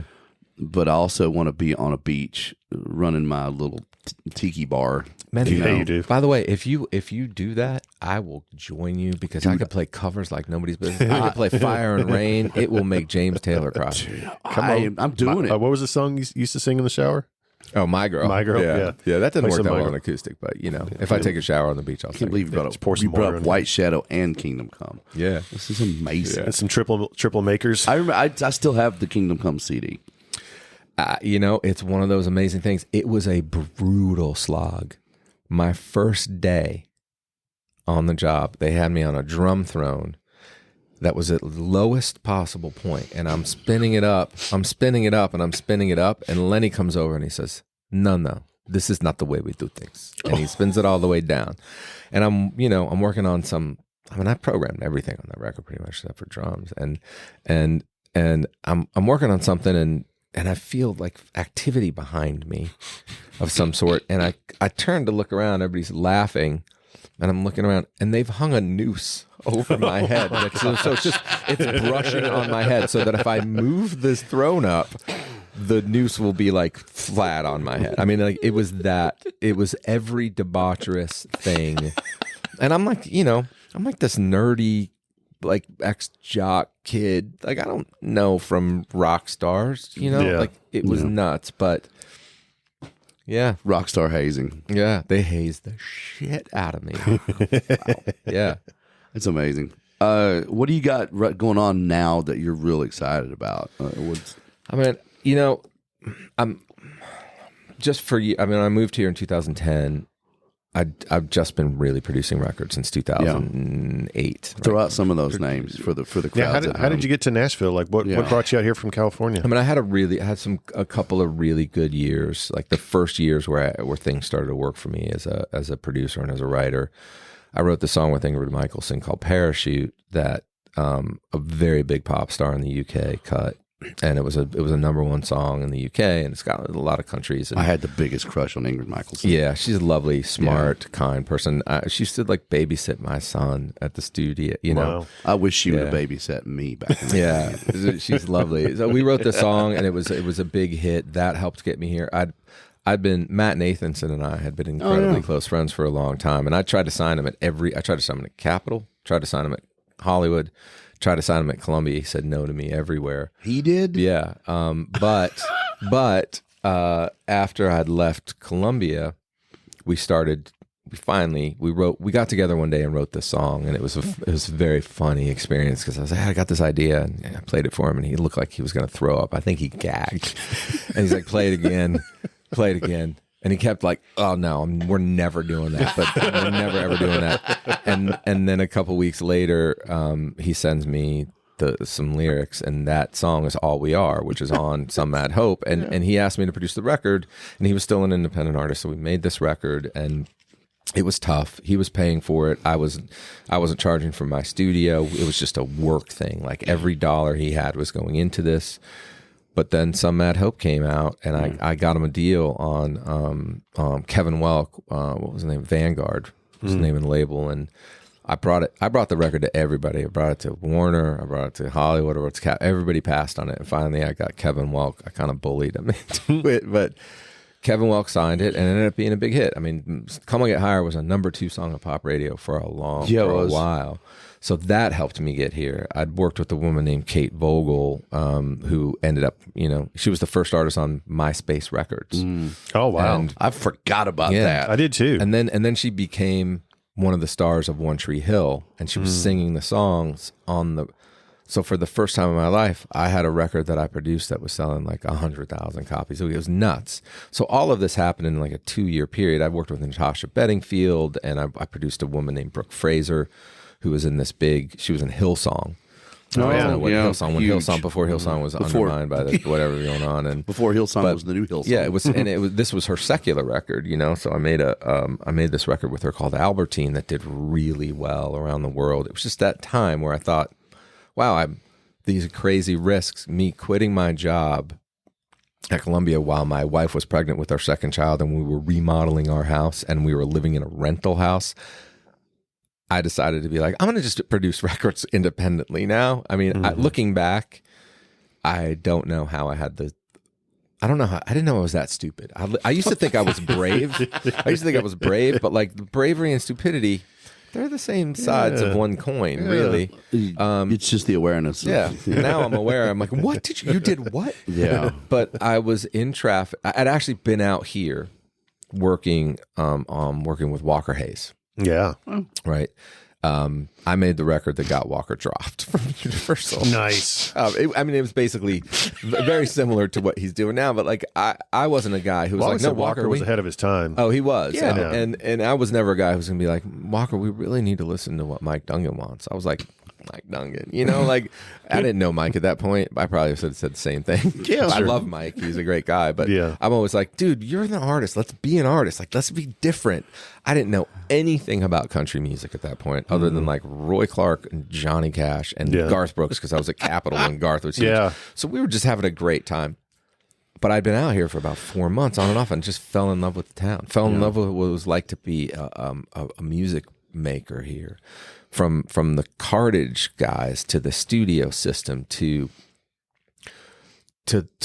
A: But I also want to be on a beach running my little tiki bar.
C: Man,
B: you do.
C: By the way, if you do that, I will join you because I could play covers like nobody's business. I could play Fire and Rain. It will make James Taylor cry.
A: I'm doing it.
B: What was the song you used to sing in the shower?
C: Oh, My Girl.
B: My Girl, yeah.
C: Yeah, that doesn't
B: Play
C: work that
B: My
C: well
B: Girl.
C: on acoustic, but if I take a shower on the beach, I'll
A: I can't
C: sing.
A: believe you brought up White Shadow and Kingdom Come.
C: Yeah.
A: This is amazing.
B: And some triple makers.
A: I remember. I still have the Kingdom Come CD.
C: It's one of those amazing things. It was a brutal slog. My first day on the job, they had me on a drum throne that was at the lowest possible point, and I'm spinning it up, and I'm spinning it up, and Lenny comes over and he says, no, this is not the way we do things. And he spins it all the way down. And I'm working on I programmed everything on that record pretty much except for drums. And I'm working on something and I feel like activity behind me of some sort. And I turn to look around, everybody's laughing, and I'm looking around, and they've hung a noose over my head. So it's brushing on my head so that if I move this throne up, the noose will be like flat on my head. I mean, like it was every debaucherous thing. And I'm like, I'm like this nerdy, like ex-jock kid. Like I don't know from rock stars, like it was nuts, but yeah.
A: Rockstar hazing.
C: Yeah. They hazed the shit out of me. Wow. Yeah.
A: It's amazing. What do you got going on now that you're real excited about?
C: I'm just for you. I mean, I moved here in 2010. I've just been really producing records since 2008.
A: Throw out some of those names for the crowds.
B: Yeah, how did you get to Nashville? Like, what brought you out here from California?
C: I mean, I had a couple of really good years. Like the first years where things started to work for me as a producer and as a writer. I wrote the song with Ingrid Michaelson called "Parachute" that a very big pop star in the UK cut. And it was a #1 song in the UK, and it's got a lot of countries. And
A: I had the biggest crush on Ingrid Michaelson.
C: Yeah, she's a lovely, smart, kind person. She used to like babysit my son at the studio.
B: Wow.
A: I wish she would have babysat me back in the day.
C: Yeah, she's lovely. So we wrote the song, and it was a big hit. That helped get me here. Matt Nathanson and I had been incredibly close friends for a long time, and I tried to sign him I tried to sign him at Capitol, tried to sign him at Hollywood. Tried to sign him at Columbia. He said no to me everywhere.
A: He did?
C: Yeah. But after I'd left Columbia, we got together one day and wrote this song, and it was a very funny experience because I was like, I got this idea, and I played it for him, and he looked like he was going to throw up. I think he gagged, and he's like, play it again. And he kept like, oh no, we're never doing that. But we're never ever doing that. And then a couple weeks later, he sends me some lyrics, and that song is "All We Are," which is on Some Mad Hope. And he asked me to produce the record, and he was still an independent artist, so we made this record, and it was tough. He was paying for it. I wasn't charging for my studio. It was just a work thing. Like every dollar he had was going into this. But then Some Mad Hope came out, and I got him a deal on Kevin Welk, what was his name? Vanguard was the name of the label, and I brought the record to everybody. I brought it to Warner, I brought it to Hollywood, I brought it to everybody passed on it, and finally I got Kevin Welk. I kind of bullied him into it, but Kevin Welk signed it, and it ended up being a big hit. I mean, "Come On Get Higher" was a #2 song on pop radio for a while. So that helped me get here. I'd worked with a woman named Kate Voegel, who ended up, she was the first artist on MySpace Records.
B: Oh, wow.
A: And I forgot about that.
B: I did too.
C: And then she became one of the stars of One Tree Hill, and she was singing the songs so for the first time in my life, I had a record that I produced that was selling like 100,000 copies. It was nuts. So all of this happened in like a 2-year period. I worked with Natasha Bedingfield, and I produced a woman named Brooke Fraser, who was in she was in Hillsong. When Hillsong before Hillsong was undermined by whatever was going on, and
A: before Hillsong was the new Hillsong.
C: Yeah, it was, and this was her secular record, So I made this record with her called Albertine that did really well around the world. It was just that time where I thought, wow, these crazy risks, me quitting my job at Columbia while my wife was pregnant with our second child, and we were remodeling our house, and we were living in a rental house. I decided to be like, I'm going to just produce records independently now. I mean, looking back, I don't know how I didn't know I was that stupid. I used to think I was brave. But like bravery and stupidity, they're the same sides of one coin, really.
A: It's just the awareness.
C: Yeah. Now I'm aware. I'm like, what you did what?
A: Yeah.
C: But I was in traffic. I'd actually been out here working with Walker Hayes.
B: Yeah.
C: Right. I made the record that got Walker dropped from Universal.
B: Nice.
C: It was basically very similar to what he's doing now, but like I wasn't a guy who was like, no,
B: Walker was ahead of his time.
C: Oh, he was.
A: Yeah.
C: And I was never a guy who was going to be like, Walker, we really need to listen to what Mike Dungan wants. I was like, Mike Dungan, like I didn't know Mike at that point. I probably said the same thing.
A: Yeah,
C: I love Mike. He's a great guy, but I'm always like, dude, you're an artist. Let's be an artist. Like, let's be different. I didn't know anything about country music at that point, other than like Roy Clark and Johnny Cash and Garth Brooks, because I was at Capitol when Garth was huge. Yeah. So we were just having a great time. But I'd been out here for about 4 months on and off, and just fell in love with the town. Fell in love with what it was like to be a music maker here. From the cartage guys to the studio system to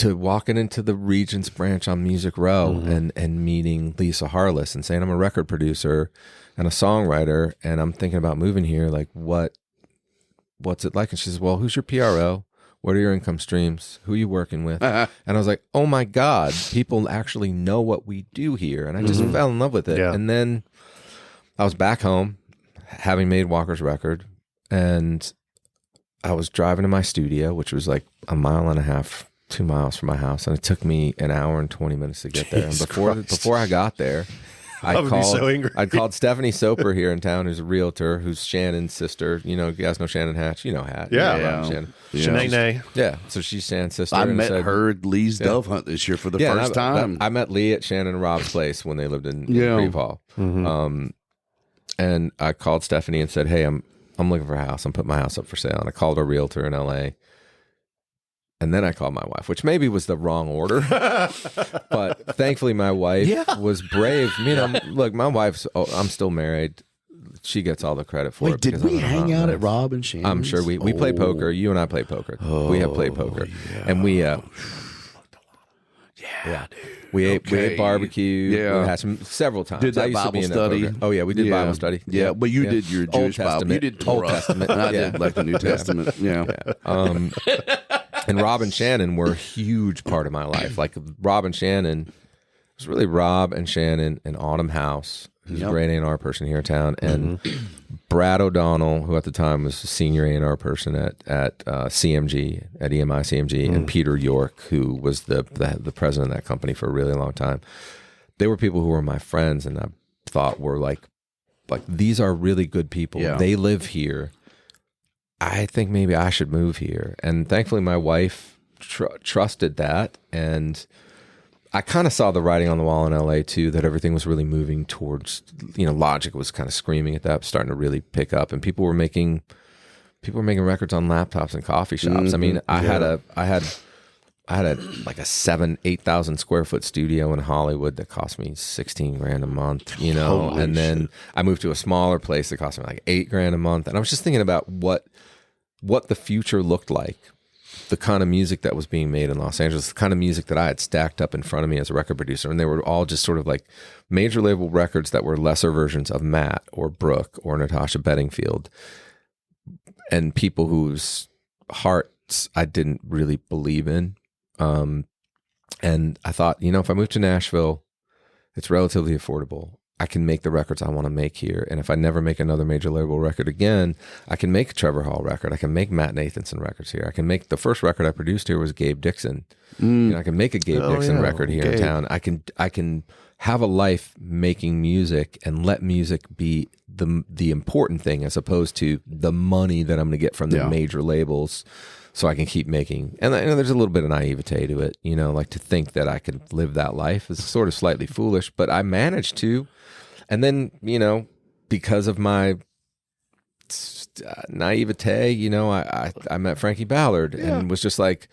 C: walking into the Regents branch on Music Row and meeting Lisa Harless and saying, I'm a record producer and a songwriter, and I'm thinking about moving here. Like, what's it like? And she says, well, who's your PRO? What are your income streams? Who are you working with? And I was like, oh my God, people actually know what we do here. And I just fell in love with it. Yeah. And then I was back home, having made Walker's record, and I was driving to my studio, which was like 1.5 miles, 2 miles from my house, and it took me 1 hour and 20 minutes to get there. And before I got there, I called Stephanie Soper here in town, who's a realtor, who's Shannon's sister. You guys know Shannon Hatch. You know Hatch.
B: Yeah.
C: Shannon.
B: Shanae.
C: Yeah. So she's Shannon's sister.
A: I met her at Lee's Dove Hunt this year for the first time.
C: I met Lee at Shannon and Rob's place when they lived in Creve Hall. And I called Stephanie and said, hey, I'm looking for a house. I'm putting my house up for sale. And I called a realtor in LA. And then I called my wife, which maybe was the wrong order. But thankfully my wife was brave. Look, my wife's, I'm still married. She gets all the credit for it.
A: Did we hang out at Rob and Shannon's?
C: I'm sure we play poker. You and I play poker. We have played poker. Yeah. And we, dude. We ate barbecue. Yeah, we had several times.
A: Did that Bible study?
C: Oh yeah, we did Bible study.
A: Yeah, but you did your Jewish Bible. You did Torah.
C: Old Testament.
A: And I did like the New Testament. Yeah.
C: And Rob and Shannon were a huge part of my life. Like Rob and Shannon, it was really Rob and Shannon and Autumn House, who's a great A&R person here in town, and Brad O'Donnell, who at the time was a senior A&R person at CMG, at EMI CMG, and Peter York, who was the president of that company for a really long time. They were people who were my friends, and I thought were like these are really good people. Yeah. They live here. I think maybe I should move here. And thankfully my wife trusted that, and I kind of saw the writing on the wall in LA too, that everything was really moving towards, Logic was kind of screaming at that, starting to really pick up, and people were making records on laptops and coffee shops. I mean, I had a 8,000 square foot studio in Hollywood that cost me $16,000 a month, and then I moved to a smaller place that cost me like $8,000 a month. And I was just thinking about what the future looked like. The kind of music that was being made in Los Angeles, the kind of music that I had stacked up in front of me as a record producer. And they were all just sort of like major label records that were lesser versions of Matt or Brooke or Natasha Bedingfield, and people whose hearts I didn't really believe in. And I thought, if I move to Nashville, it's relatively affordable. I can make the records I want to make here. And if I never make another major label record again, I can make a Trevor Hall record. I can make Matt Nathanson records here. I can make the first record I produced here was Gabe Dixon. I can make a Gabe Dixon record here in town. I can have a life making music and let music be the important thing as opposed to the money that I'm going to get from the major labels, so I can keep making. And there's a little bit of naivete to it, like to think that I can live that life is sort of slightly foolish, but I managed to. And then, because of my naivete, I met Frankie Ballard and was just like,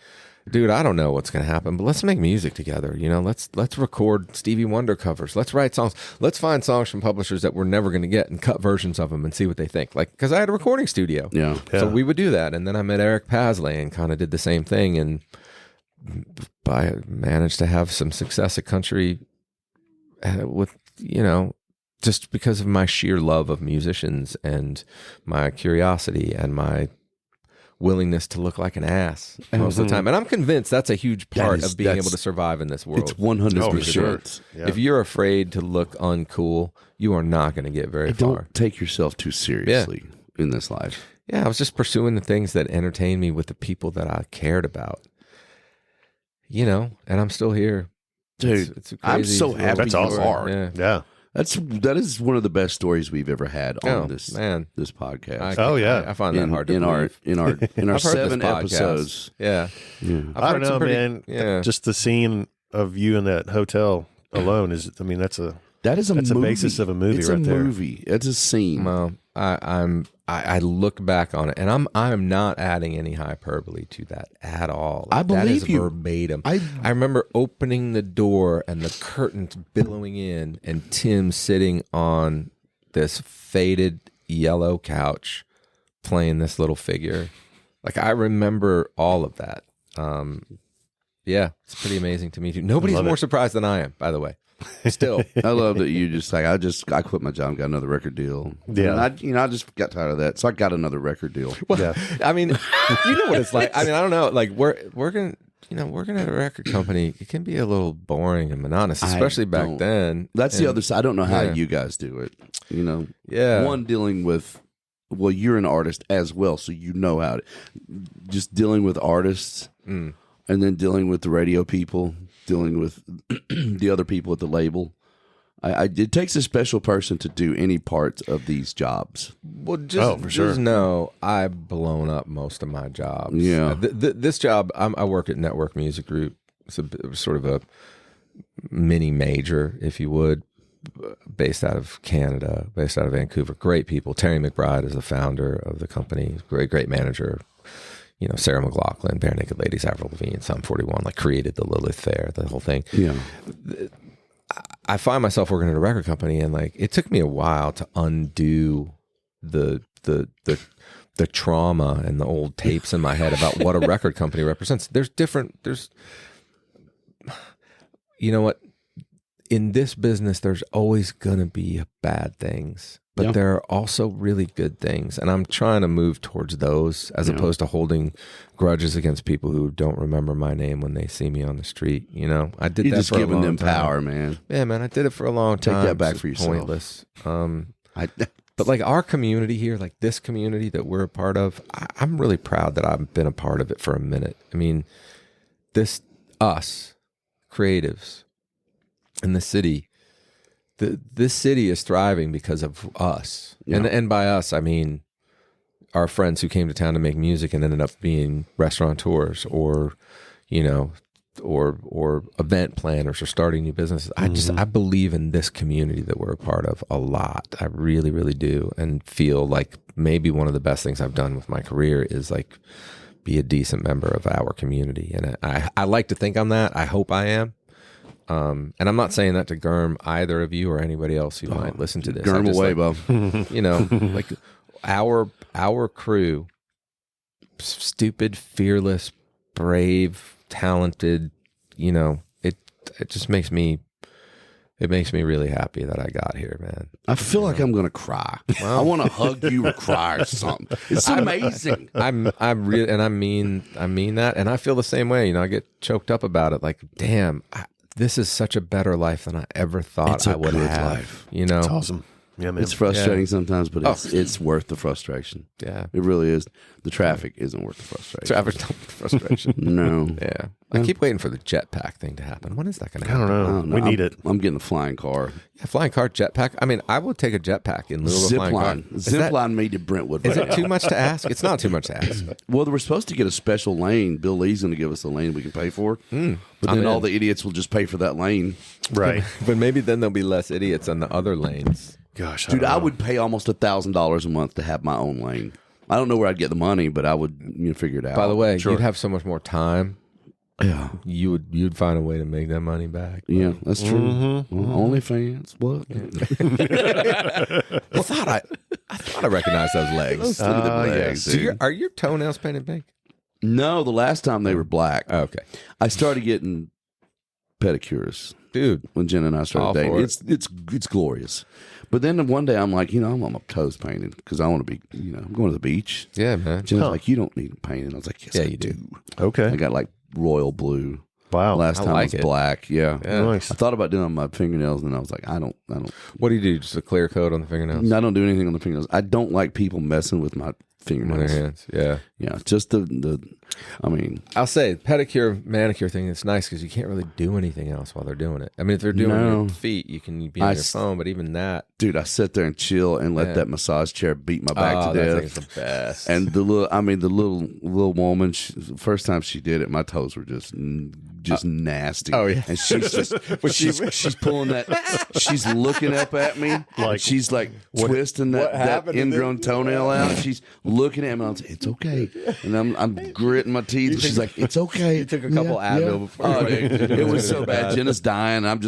C: dude, I don't know what's going to happen, but let's make music together. Let's record Stevie Wonder covers. Let's write songs. Let's find songs from publishers that we're never going to get and cut versions of them and see what they think. Like, because I had a recording studio.
A: Yeah.
C: So we would do that. And then I met Eric Paslay and kind of did the same thing. And I managed to have some success at country with, just because of my sheer love of musicians and my curiosity and my willingness to look like an ass most of the time. And I'm convinced that's a huge part of being able to survive in this world.
A: It's 100%.
B: Yeah.
C: If you're afraid to look uncool, you are not going to get very far.
A: Don't take yourself too seriously in this life.
C: Yeah, I was just pursuing the things that entertained me with the people that I cared about. And I'm still here.
A: Dude,
C: it's
A: I'm so happy
B: That's
A: you
B: awesome.
A: are.
B: Yeah.
A: That is one of the best stories we've ever had on this podcast.
C: I find that hard to believe.
A: In our 7 episodes.
C: Yeah.
B: I don't know, man. Yeah. Just the scene of you in that hotel alone that's a basis of a movie.
A: It's
B: right
A: a
B: there.
A: movie. It's a scene.
C: Well, I look back on it, and I'm not adding any hyperbole to that at all.
A: I believe
C: that is
A: you.
C: Verbatim. I remember opening the door and the curtains billowing in, and Tim sitting on this faded yellow couch playing this little figure. Like, I remember all of that. It's pretty amazing to me too. Nobody's more surprised than I am, by the way. Still,
A: I love that you just like I quit my job, and got another record deal.
B: Yeah,
A: and I just got tired of that, so I got another record deal.
C: Well, I mean, you know what it's like. I mean, I don't know. Like working at a record company, it can be a little boring and monotonous, especially back then.
A: That's the other side. I don't know how you guys do it. One dealing with. Well, you're an artist as well, so you know how to just dealing with artists, and then dealing with the radio people. Dealing with the other people at the label. It takes a special person to do any parts of these jobs.
C: Well, just know I've blown up most of my jobs.
A: Yeah.
C: This job, I work at Nettwerk Music Group. It's sort of a mini major, if you would, based out of Canada, based out of Vancouver. Great people. Terry McBride is the founder of the company. Great manager. Sarah McLachlan, Bare Naked Ladies, Avril Lavigne, Sum 41, created the Lilith Fair, the whole thing.
A: Yeah.
C: I find myself working at a record company, and it took me a while to undo the trauma and the old tapes in my head about what a record company represents. You know what? In this business, there's always gonna be bad things. But there are also really good things, and I'm trying to move towards those as opposed to holding grudges against people who don't remember my name when they see me on the street. I did
A: You're
C: that
A: just
C: for a
A: giving
C: long
A: them
C: time.
A: Power, man.
C: Yeah, man, I did it for a long time.
A: Take that back for yourself.
C: Pointless. But our community here, this community that we're a part of, I'm really proud that I've been a part of it for a minute. I mean, us creatives in the city. This city is thriving because of us. Yeah. And by us, I mean our friends who came to town to make music and ended up being restaurateurs or event planners or starting new businesses. I believe in this community that we're a part of a lot. I really, really do. And feel like maybe one of the best things I've done with my career is be a decent member of our community. And I like to think I'm that. I hope I am. And I'm not saying that to Germ, either of you or anybody else who might listen to this.
A: Germ away, Bo.
C: Our crew, stupid, fearless, brave, talented, it just makes me really happy that I got here, man.
A: I feel like I'm going to cry. Well, I want to hug you or cry or something. It's amazing.
C: I'm really, and I mean that. And I feel the same way. I get choked up about it. Damn, this is such a better life than I ever thought I would have. Life.
B: It's awesome. Yeah, man.
A: It's frustrating sometimes, but it's worth the frustration.
C: Yeah,
A: it really is. The traffic isn't worth the frustration.
C: Traffic's not worth the frustration.
A: No.
C: Yeah. I keep waiting for the jetpack thing to happen. When is that going to happen?
B: I don't know. We need it.
A: I'm getting a flying car.
C: Yeah, flying car, jetpack. I mean, I would take a jetpack in lieu of a flying car.
A: Zip line me to Brentwood.
C: Is it too much to ask? It's not too much to ask.
A: Well, we're supposed to get a special lane. Bill Lee's going to give us a lane we can pay for. But then all the idiots will just pay for that lane.
B: Right.
C: But maybe then there'll be less idiots on the other lanes.
B: Gosh,
A: dude, I would pay almost $1,000 a month to have my own lane. I don't know where I'd get the money, but I would figure it out.
C: By the way, you'd have so much more time.
A: Yeah,
C: you'd find a way to make that money back.
A: Yeah, that's true. OnlyFans, what?
C: I thought I recognized those legs.
A: Look at the legs.
C: So are your toenails painted pink?
A: No, the last time they were black.
C: Oh, okay,
A: I started getting pedicures,
C: dude.
A: When Jen and I started dating, it's glorious. But then one day I'm like, I'm on my toes painted because I want to be, I'm going to the beach.
C: Yeah, man.
A: Jen's like, you don't need painting. I was like, yes, I do.
B: Okay,
A: I got like royal blue.
B: Wow.
A: Last time
C: like
A: it was black. Yeah.
B: Nice.
A: I thought about doing my fingernails, and I was like, I don't.
C: What do you do? Just a clear coat on the fingernails?
A: I don't do anything on the fingernails. I don't like people messing with my fingernails.
C: On their hands. Yeah.
A: Yeah. Just the. I mean,
C: I'll say pedicure, manicure thing. It's nice because you can't really do anything else while they're doing it. I mean, if they're doing your feet, you can be on your phone. But even that,
A: dude, I sit there and chill and let that massage chair beat my back to death.
C: That thing's the best.
A: And the little woman, first time she did it, my toes were just nasty.
C: Oh yeah,
A: and she's just she's pulling that. She's looking up at me like she's like twisting that ingrown toenail out. She's looking at me. I'm like, it's okay, and I'm gritting my teeth. And she's like, it's okay.
C: You took a couple Advil before.
A: Oh, dude, it was so bad. Jenna's dying. I'm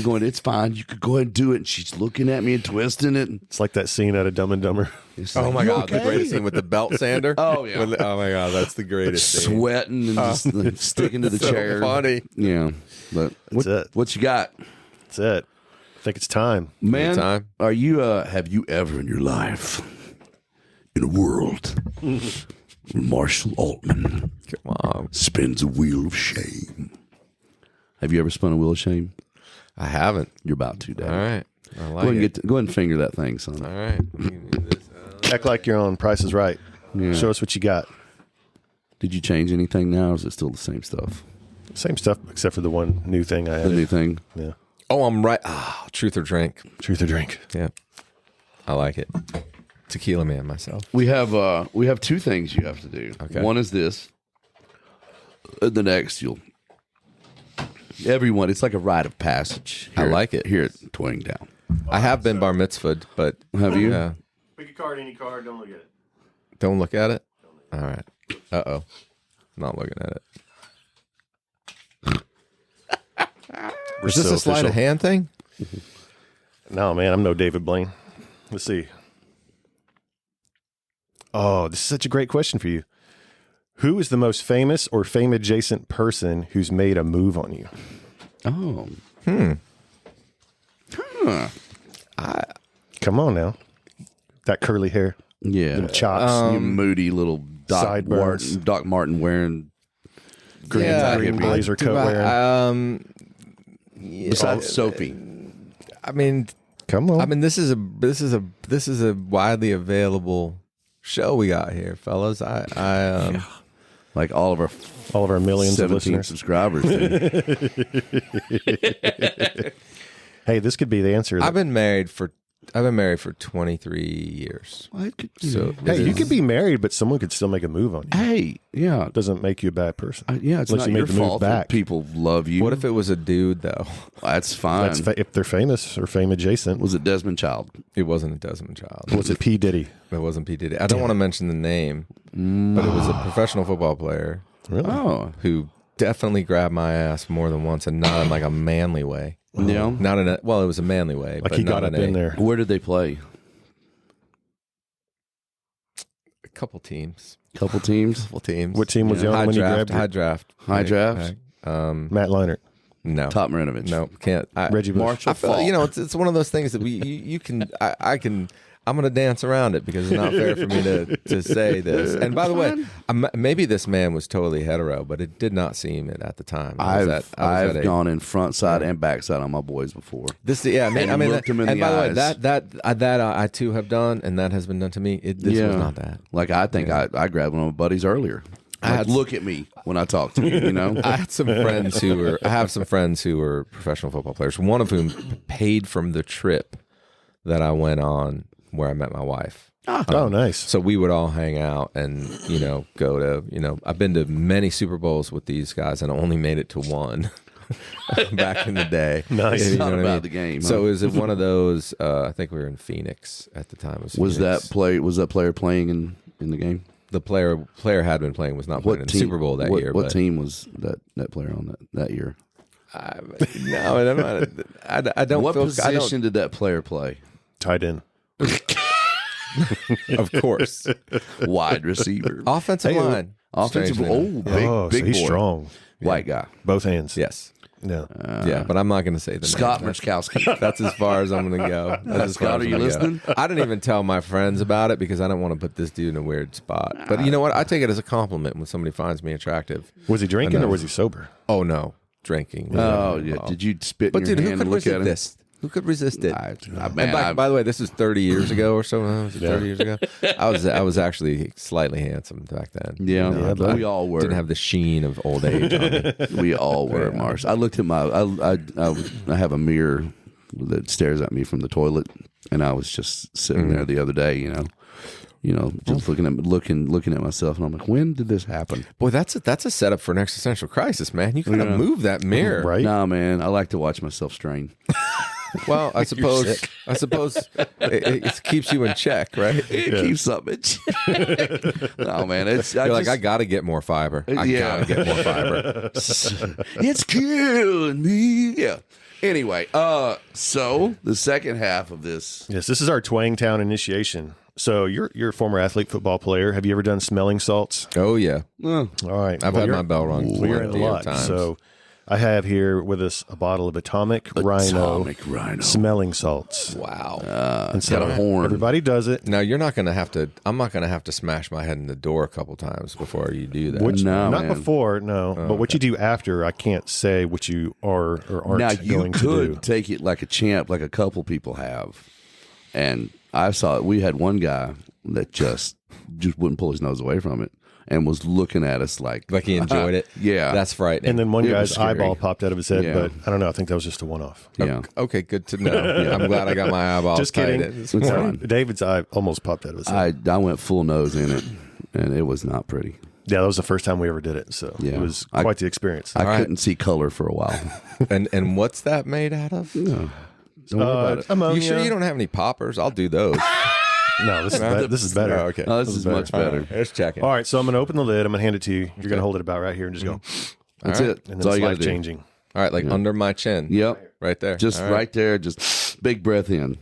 A: going, it's fine. You could go ahead and do it. And she's looking at me and twisting it.
B: It's like that scene out of Dumb and Dumber.
C: Oh my God, the greatest scene with the belt sander.
A: Oh yeah.
C: Oh my God, that's the greatest scene.
A: Sweating and just like, sticking to the chair.
C: Funny.
A: Yeah, but what you got?
B: That's it. I think it's time,
A: man. Are you? Have you ever in your life, in a world, where Marshall Altman spins a wheel of shame? Have you ever spun a wheel of shame?
C: I haven't.
A: You're about to, Dad.
C: All right. I like
A: go ahead and finger that thing, son.
C: All right.
B: Act like you're on Price is Right. Yeah. Show us what you got.
A: Did you change anything now, or is it still the same stuff?
B: Same stuff, except for the one new thing I added.
A: The new thing?
B: Yeah.
C: Oh, I'm right. Truth or drink.
B: Truth or drink.
C: Yeah. I like it. Tequila man myself.
A: We have two things you have to do.
C: Okay.
A: One is this. And the next, everyone, it's like a rite of passage.
C: I like it.
A: Here at Twing Down.
C: I have been bar mitzvahed, but
A: have you?
C: Yeah.
B: Pick a card, any card. Don't look at it.
C: Don't look at it? All right. Uh-oh. Not looking at it. Is this a sleight of hand thing?
B: No, man. I'm no David Blaine. Let's see. Oh, this is such a great question for you. Who is the most famous or fame-adjacent person who's made a move on you?
A: Oh.
B: Come on now. That curly hair.
A: Yeah.
B: Them chops.
A: You moody little Doc Martin wearing green
B: blazer coat wearing.
A: Besides Soapy.
C: I mean,
B: come on.
C: I mean, this is a widely available show we got here, fellas.
A: Like all of our
B: millions of
A: 17
B: listeners,
A: subscribers.
B: Hey, this could be the answer.
C: I've been married for 23 years.
B: You could be married, but someone could still make a move on you.
A: Hey, yeah,
B: it doesn't make you a bad person.
A: It's
B: unless
A: not
B: you
A: your
B: made the move
A: fault
B: back.
A: that people love you.
C: What if it was a dude though?
A: That's fine.
B: If they're famous or fame adjacent.
A: Was it Desmond Child?
C: It wasn't a Desmond Child.
B: Was it P. Diddy?
C: It wasn't P. Diddy. I don't want to mention the name, but it was a professional football player.
B: Really?
A: Oh,
C: who definitely grabbed my ass more than once, and not in like a manly way.
A: Yeah,
C: not in a it was a manly way.
B: Like
C: but
B: he
C: not
B: got up in there.
A: Where did they play?
C: A couple teams.
A: Couple teams.
B: What team was the only one you grabbed?
C: High draft.
B: Matt Leinart.
C: No.
A: Top Marinovich.
C: No, can't.
B: Reggie Bush.
C: I feel, it's one of those things that you can. I'm going to dance around it because it's not fair for me to say this. And by the way, maybe this man was totally hetero, but it did not seem it at the time.
A: I've gone in front side and back side on my boys before.
C: Looked them in the eyes. That I too have done, and that has been done to me. This was not that.
A: Like I think I grabbed one of my buddies earlier. Look at me when I talk to you, you know?
C: I have some friends who were professional football players, one of whom paid from the trip that I went on where I met my wife.
B: Oh, nice.
C: So we would all hang out and, go to, I've been to many Super Bowls with these guys and I only made it to one back in the day.
B: Nice.
A: It's not about the game.
C: So is it one of those, I think we were in Phoenix at the time.
A: Was that player playing in the game?
C: The player had been playing, was not playing in the Super Bowl that year.
A: What team was that player on that year?
C: I don't.
A: What position did that player play?
B: Tight end.
C: Of course.
A: Wide receiver.
C: Offensive line.
A: Offensive. Big
B: he's
A: boy.
B: strong.
A: White guy.
B: Both hands.
C: Yes.
B: Yeah.
C: But I'm not going to say the
A: Scott
C: name.
A: Merskowski.
C: That's as far as I'm going to go.
A: Scott, are you listening?
C: I didn't even tell my friends about it because I don't want to put this dude in a weird spot. But you know what? I take it as a compliment when somebody finds me attractive.
B: Was he drinking or was he sober?
C: Oh, no. Drinking.
A: Oh, yeah. Did you spit in your hand and look at him?
C: Who could resist it? By the way, this was 30 years ago or so. Was it 30 years ago? I was actually slightly handsome back then.
A: Yeah, we all were.
C: Didn't have the sheen of old age on me.
A: We all were, Mars. I looked at I have a mirror that stares at me from the toilet, and I was just sitting there the other day, just looking at myself, and I'm like, when did this happen?
C: Boy, that's a setup for an existential crisis, man. You gotta move that mirror,
B: right?
A: Nah, man, I like to watch myself strain.
C: Well, I suppose it keeps you in check, right?
A: It keeps something in check. No, man,
C: I gotta get more fiber. I gotta get more fiber.
A: It's killing me. Yeah. Anyway, so the second half of this.
B: Yes, this is our Twangtown initiation. So you're a former athlete, football player. Have you ever done smelling salts?
C: Oh yeah.
B: All right.
C: I've had my bell rung.
B: You're in the lot. So I have here with us a bottle of Atomic Rhino smelling salts.
C: Wow.
B: And so
A: got a horn.
B: Everybody does it.
C: Now you're not going to have to. I'm not going to have to smash my head in the door a couple times before you do that.
B: Not before, no. But what you do after, I can't say what you are or aren't
A: now,
B: going to do.
A: you could take it like a champ, like a couple people have. And I saw it. We had one guy that just wouldn't pull his nose away from it and was looking at us like
C: he enjoyed it.
A: Yeah.
C: That's frightening.
B: And then one guy's eyeball popped out of his head, but I don't know. I think that was just a one-off.
A: Yeah.
C: Okay, good to know. I'm glad I got my eyeball.
B: Just kidding.
C: It's
B: fine. David's eye almost popped out of his head.
A: I went full nose in it, and it was not pretty.
B: Yeah, that was the first time we ever did it, so it was quite the experience.
A: I couldn't see color for a while.
C: And what's that made out of?
A: No. Don't worry about it.
B: Ammonia.
C: You sure you don't have any poppers? I'll do those.
B: No, this is better.
C: Oh, okay.
A: This is much better.
C: Let's check it.
B: All right, so I'm going to open the lid. I'm going to hand it to you. You're going to hold it about right here and just go.
A: That's it.
B: And
A: That's
B: then
A: all
B: it's
A: you got
B: life
A: to do.
B: changing.
C: All right, under my chin.
A: Yep.
C: Right there.
A: Just right there. Just big breath in.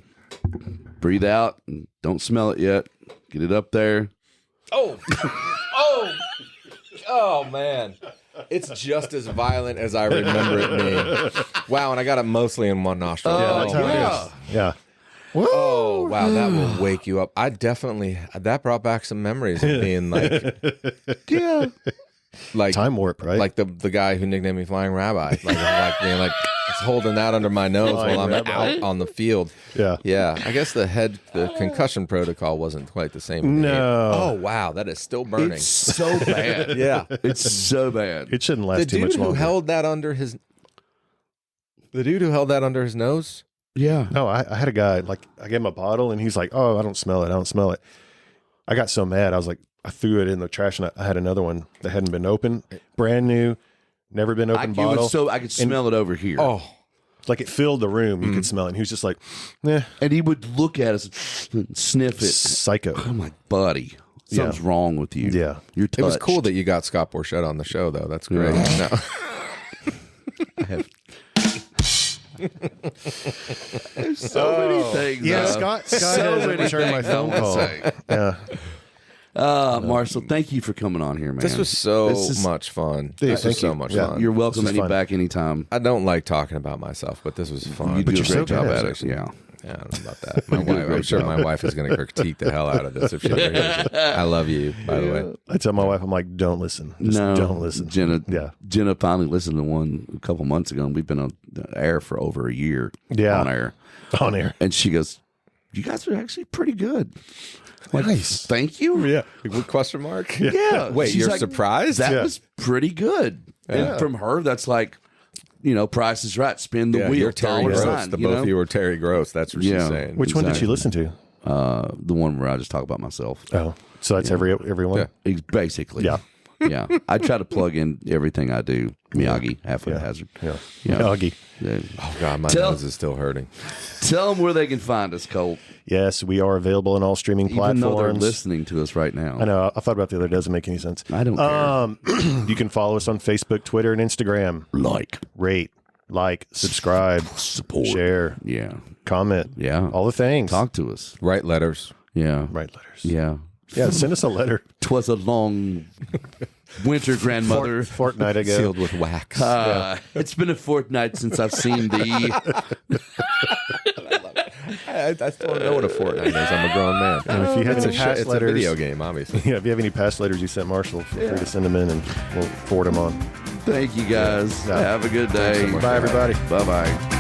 A: Breathe out. And don't smell it yet. Get it up there.
C: Oh, man. It's just as violent as I remember it being. Wow, and I got it mostly in one nostril.
B: That's how it is. Yeah.
C: Oh, wow, that will wake you up. That brought back some memories of being like
B: Time warp, right?
C: like the guy who nicknamed me Flying Rabbi. Like being like holding that under my nose while I'm out on the field.
B: Yeah.
C: I guess the concussion protocol wasn't quite the same.
B: No.
C: Oh wow, that is still burning.
A: It's so bad.
C: Yeah,
A: It's so bad.
B: It shouldn't last too much
C: The dude who held that under his nose.
A: Yeah.
B: No, I had a guy, I gave him a bottle, and he's like, oh, I don't smell it. I got so mad. I was like, I threw it in the trash, and I had another one that hadn't been opened, brand new, never been opened bottle.
A: I could smell it over here.
B: Oh, like it filled the room. You could smell it. And he was just like,
A: And he would look at us and sniff it.
B: Psycho.
A: I'm like, buddy, something's wrong with you.
B: Yeah.
A: You're touched.
C: It was cool that you got Scott Borchetta on the show, though. That's great. No.
A: There's so many things.
B: Yeah, Scott hasn't returned my phone call. Yeah.
A: Marshall, thank you for coming on here, man.
C: This was so much fun.
B: This
C: was so much fun.
A: You're welcome back anytime.
C: I don't like talking about myself, but this was fun.
A: You do a
B: you're so
A: great job
B: good
A: at
B: at
A: it. Yeah.
C: Yeah, I don't know about that. My wife, I'm sure my wife is going to critique the hell out of this if she ever hears it. I love you, by the way.
B: I tell my wife, I'm like, don't listen. Just don't listen.
A: Jenna finally listened to one a couple months ago, and we've been on the air for over a year.
B: Yeah.
A: On air.
B: On air.
A: And she goes, you guys are actually pretty good.
B: Nice.
A: Thank you.
B: Yeah.
C: With question mark?
A: Yeah.
C: Wait,
A: She's
C: you're
A: like,
C: surprised?
A: That was pretty good. And from her, that's like, Price is Right. Spin the wheel.
C: You're Terry
A: dollar
C: Gross.
A: sign,
C: Both of you were Terry Gross. That's what she's saying.
B: Which one did she listen to?
A: The one where I just talk about myself.
B: Oh, so that's everyone?
A: Yeah. Basically.
B: Yeah.
A: Yeah. I try to plug in everything I do. Miyagi, Half-Foot Hazard.
B: Yeah.
A: Miyagi.
C: Oh, God, my nose is still hurting.
A: Tell them where they can find us, Colt.
B: Yes, we are available on all streaming platforms.
A: Even though they're listening to us right now.
B: I know. I thought about the other day. Doesn't make any sense.
A: I don't care.
B: You can follow us on Facebook, Twitter, and Instagram. Rate, subscribe,
A: support,
B: share, comment, all the things.
A: Talk to us.
C: Write letters.
A: Yeah.
B: Write letters.
A: Yeah.
B: Yeah, send us a letter.
A: 'Twas a long winter, grandmother.
B: Fortnight, I guess.
C: Sealed with wax.
A: It's been a fortnight since I've seen thee.
C: I still don't know what a fortnight is. I'm a grown man.
B: And if you have any past
C: it's
B: letters,
C: a video game, obviously.
B: Yeah, if you have any past letters you sent Marshall, feel free to send them in and we'll forward them on.
A: Thank you, guys.
B: Yeah.
A: Have a good day.
B: Bye, everybody.
A: Bye-bye.